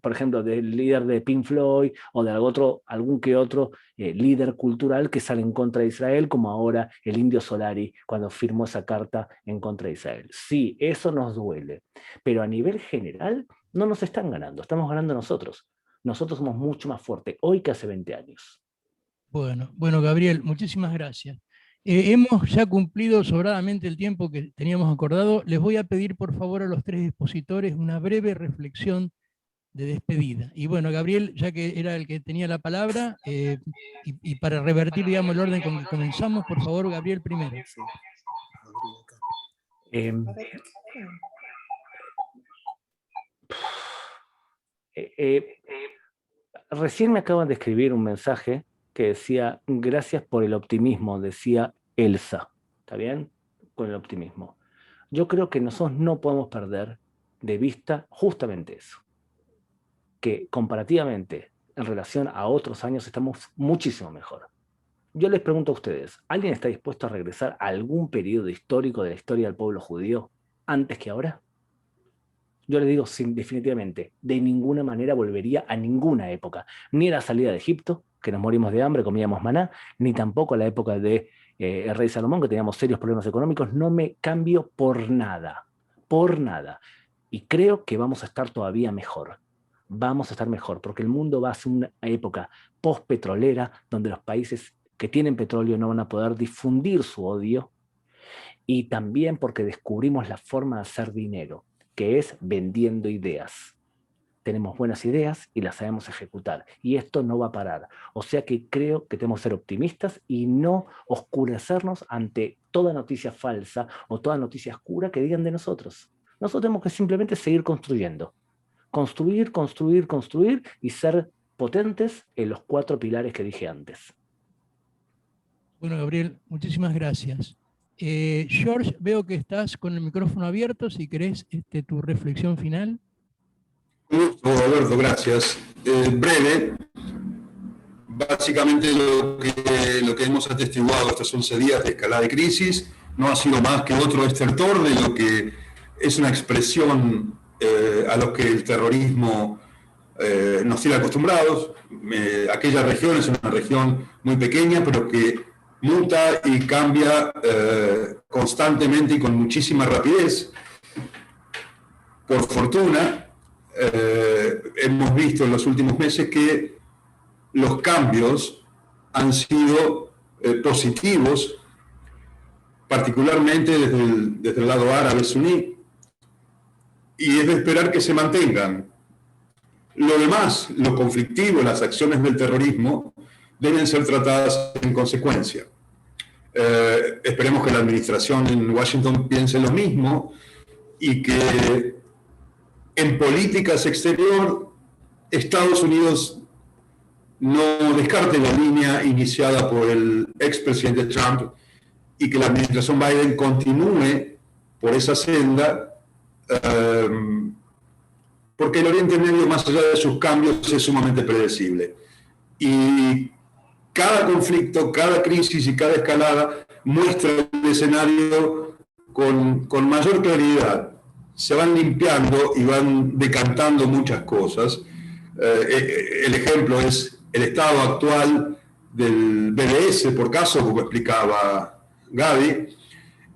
por ejemplo, del líder de Pink Floyd o de algún que otro líder cultural que sale en contra de Israel, como ahora el Indio Solari cuando firmó esa carta en contra de Israel. Sí, eso nos duele, pero a nivel general no nos están ganando, estamos ganando nosotros. Nosotros somos mucho más fuertes hoy que hace 20 años. Bueno, Gabriel, muchísimas gracias. Hemos ya cumplido sobradamente el tiempo que teníamos acordado. Les voy a pedir, por favor, a los 3 expositores una breve reflexión de despedida. Y bueno, Gabriel, ya que era el que tenía la palabra, y para revertir, digamos, el orden con que comenzamos, por favor, Gabriel primero. Recién me acaban de escribir un mensaje que decía, gracias por el optimismo, decía Elsa, ¿está bien? Con el optimismo. Yo creo que nosotros no podemos perder de vista justamente eso, que comparativamente en relación a otros años estamos muchísimo mejor. Yo les pregunto a ustedes, ¿alguien está dispuesto a regresar a algún periodo histórico de la historia del pueblo judío antes que ahora? Yo les digo definitivamente, de ninguna manera volvería a ninguna época, ni a la salida de Egipto, que nos morimos de hambre, comíamos maná, ni tampoco a la época de el rey Salomón, que teníamos serios problemas económicos. No me cambio por nada, y creo que vamos a estar todavía mejor. Vamos a estar mejor, porque el mundo va a ser una época post-petrolera, donde los países que tienen petróleo no van a poder difundir su odio, y también porque descubrimos la forma de hacer dinero, que es vendiendo ideas. Tenemos buenas ideas y las sabemos ejecutar, y esto no va a parar. O sea que creo que tenemos que ser optimistas y no oscurecernos ante toda noticia falsa o toda noticia oscura que digan de nosotros. Nosotros tenemos que simplemente seguir construyendo. Construir y ser potentes en los 4 pilares que dije antes. Bueno, Gabriel, muchísimas gracias. George, veo que estás con el micrófono abierto, si querés tu reflexión final. Alberto, gracias. Breve, básicamente lo que hemos atestiguado estos 11 días de escalada de crisis no ha sido más que otro estertor de lo que es una expresión a lo que el terrorismo nos tiene acostumbrados. Aquella región es una región muy pequeña, pero que muta y cambia constantemente y con muchísima rapidez. Por fortuna, hemos visto en los últimos meses que los cambios han sido positivos, particularmente desde el lado árabe suní, y es de esperar que se mantengan. Lo demás, lo conflictivo, las acciones del terrorismo, deben ser tratadas en consecuencia. Esperemos que la administración en Washington piense lo mismo y que en políticas exterior Estados Unidos no descarte la línea iniciada por el expresidente Trump y que la administración Biden continúe por esa senda, porque el Oriente Medio, más allá de sus cambios, es sumamente predecible. Y cada conflicto, cada crisis y cada escalada muestra el escenario con mayor claridad. Se van limpiando y van decantando muchas cosas. El ejemplo es el estado actual del BDS, por caso, como explicaba Gaby,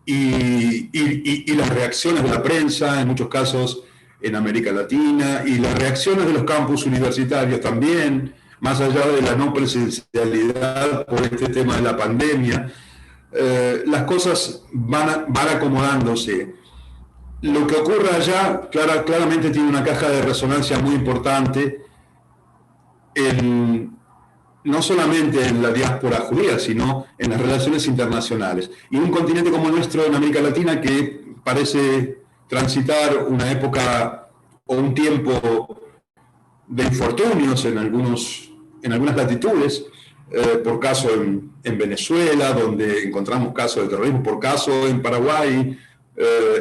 y las reacciones de la prensa, en muchos casos en América Latina, y las reacciones de los campus universitarios también, más allá de la no presencialidad por este tema de la pandemia. Las cosas van acomodándose. Lo que ocurre allá claramente tiene una caja de resonancia muy importante, no solamente en la diáspora judía, sino en las relaciones internacionales. Y un continente como el nuestro, en América Latina, que parece transitar una época o un tiempo de infortunios en algunas latitudes, por caso en Venezuela, donde encontramos casos de terrorismo, por caso en Paraguay,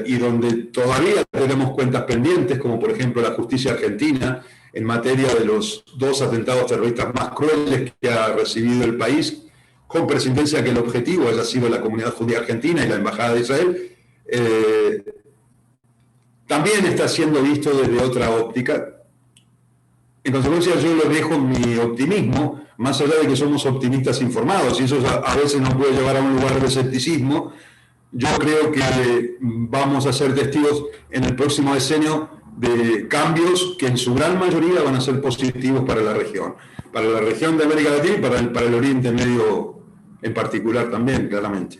y donde todavía tenemos cuentas pendientes, como por ejemplo la justicia argentina, en materia de los 2 atentados terroristas más crueles que ha recibido el país, con presidencia que el objetivo haya sido la comunidad judía argentina y la Embajada de Israel, también está siendo visto desde otra óptica. En consecuencia, yo lo dejo en mi optimismo, más allá de que somos optimistas informados, y eso a veces nos puede llevar a un lugar de escepticismo. Yo creo que vamos a ser testigos en el próximo decenio de cambios que en su gran mayoría van a ser positivos para la región de América Latina y para el Oriente Medio en particular también, claramente.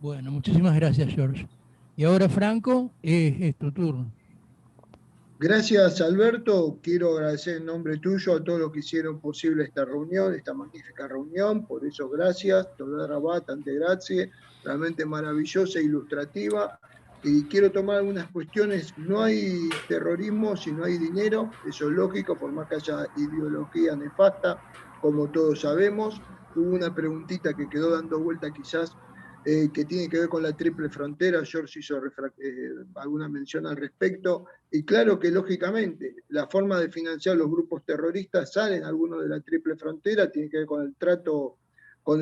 Bueno, muchísimas gracias, George. Y ahora, Franco, es tu turno. Gracias, Alberto. Quiero agradecer en nombre tuyo a todos los que hicieron posible esta reunión, esta magnífica reunión. Por eso, gracias. Toda Rabat, tante grazie. Realmente maravillosa e ilustrativa. Y quiero tomar algunas cuestiones. No hay terrorismo si no hay dinero. Eso es lógico, por más que haya ideología nefasta, como todos sabemos. Hubo una preguntita que quedó dando vuelta quizás, que tiene que ver con la triple frontera. George hizo alguna mención al respecto, y claro que lógicamente la forma de financiar los grupos terroristas salen algunos de la triple frontera, tiene que ver con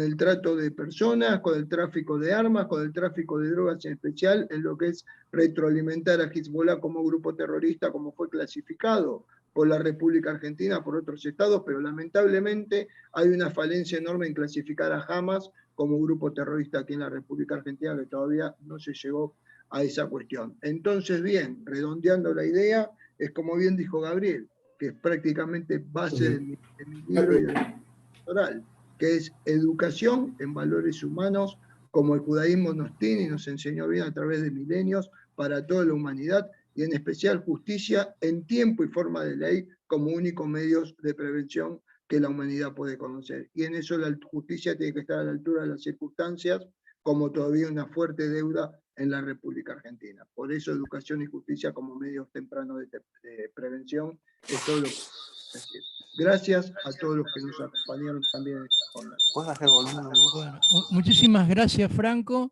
el trato de personas, con el tráfico de armas, con el tráfico de drogas en especial, en lo que es retroalimentar a Hezbollah como grupo terrorista, como fue clasificado por la República Argentina, por otros estados, pero lamentablemente hay una falencia enorme en clasificar a Hamas como grupo terrorista aquí en la República Argentina, que todavía no se llegó a esa cuestión. Entonces, bien, redondeando la idea, es como bien dijo Gabriel, que es prácticamente base de mi libro y de la doctoral, que es educación en valores humanos, como el judaísmo nos tiene y nos enseñó bien a través de milenios, para toda la humanidad, y en especial justicia en tiempo y forma de ley como únicos medios de prevención que la humanidad puede conocer. Y en eso la justicia tiene que estar a la altura de las circunstancias, como todavía una fuerte deuda en la República Argentina. Por eso educación y justicia como medios tempranos de prevención es todo lo que decir. Gracias a todos los que nos acompañaron también en esta jornada. Bueno, muchísimas gracias, Franco.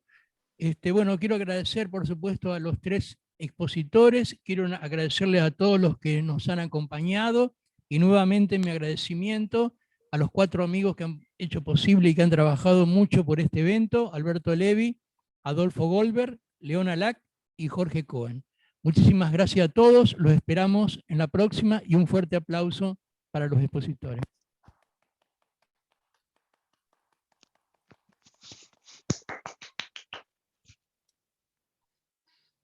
Bueno, quiero agradecer, por supuesto, a los 3 expositores. Quiero agradecerles a todos los que nos han acompañado, y nuevamente mi agradecimiento a los 4 amigos que han hecho posible y que han trabajado mucho por este evento: Alberto Levi, Adolfo Goldberg, León Alac y Jorge Cohen. Muchísimas gracias a todos, los esperamos en la próxima, y un fuerte aplauso para los expositores.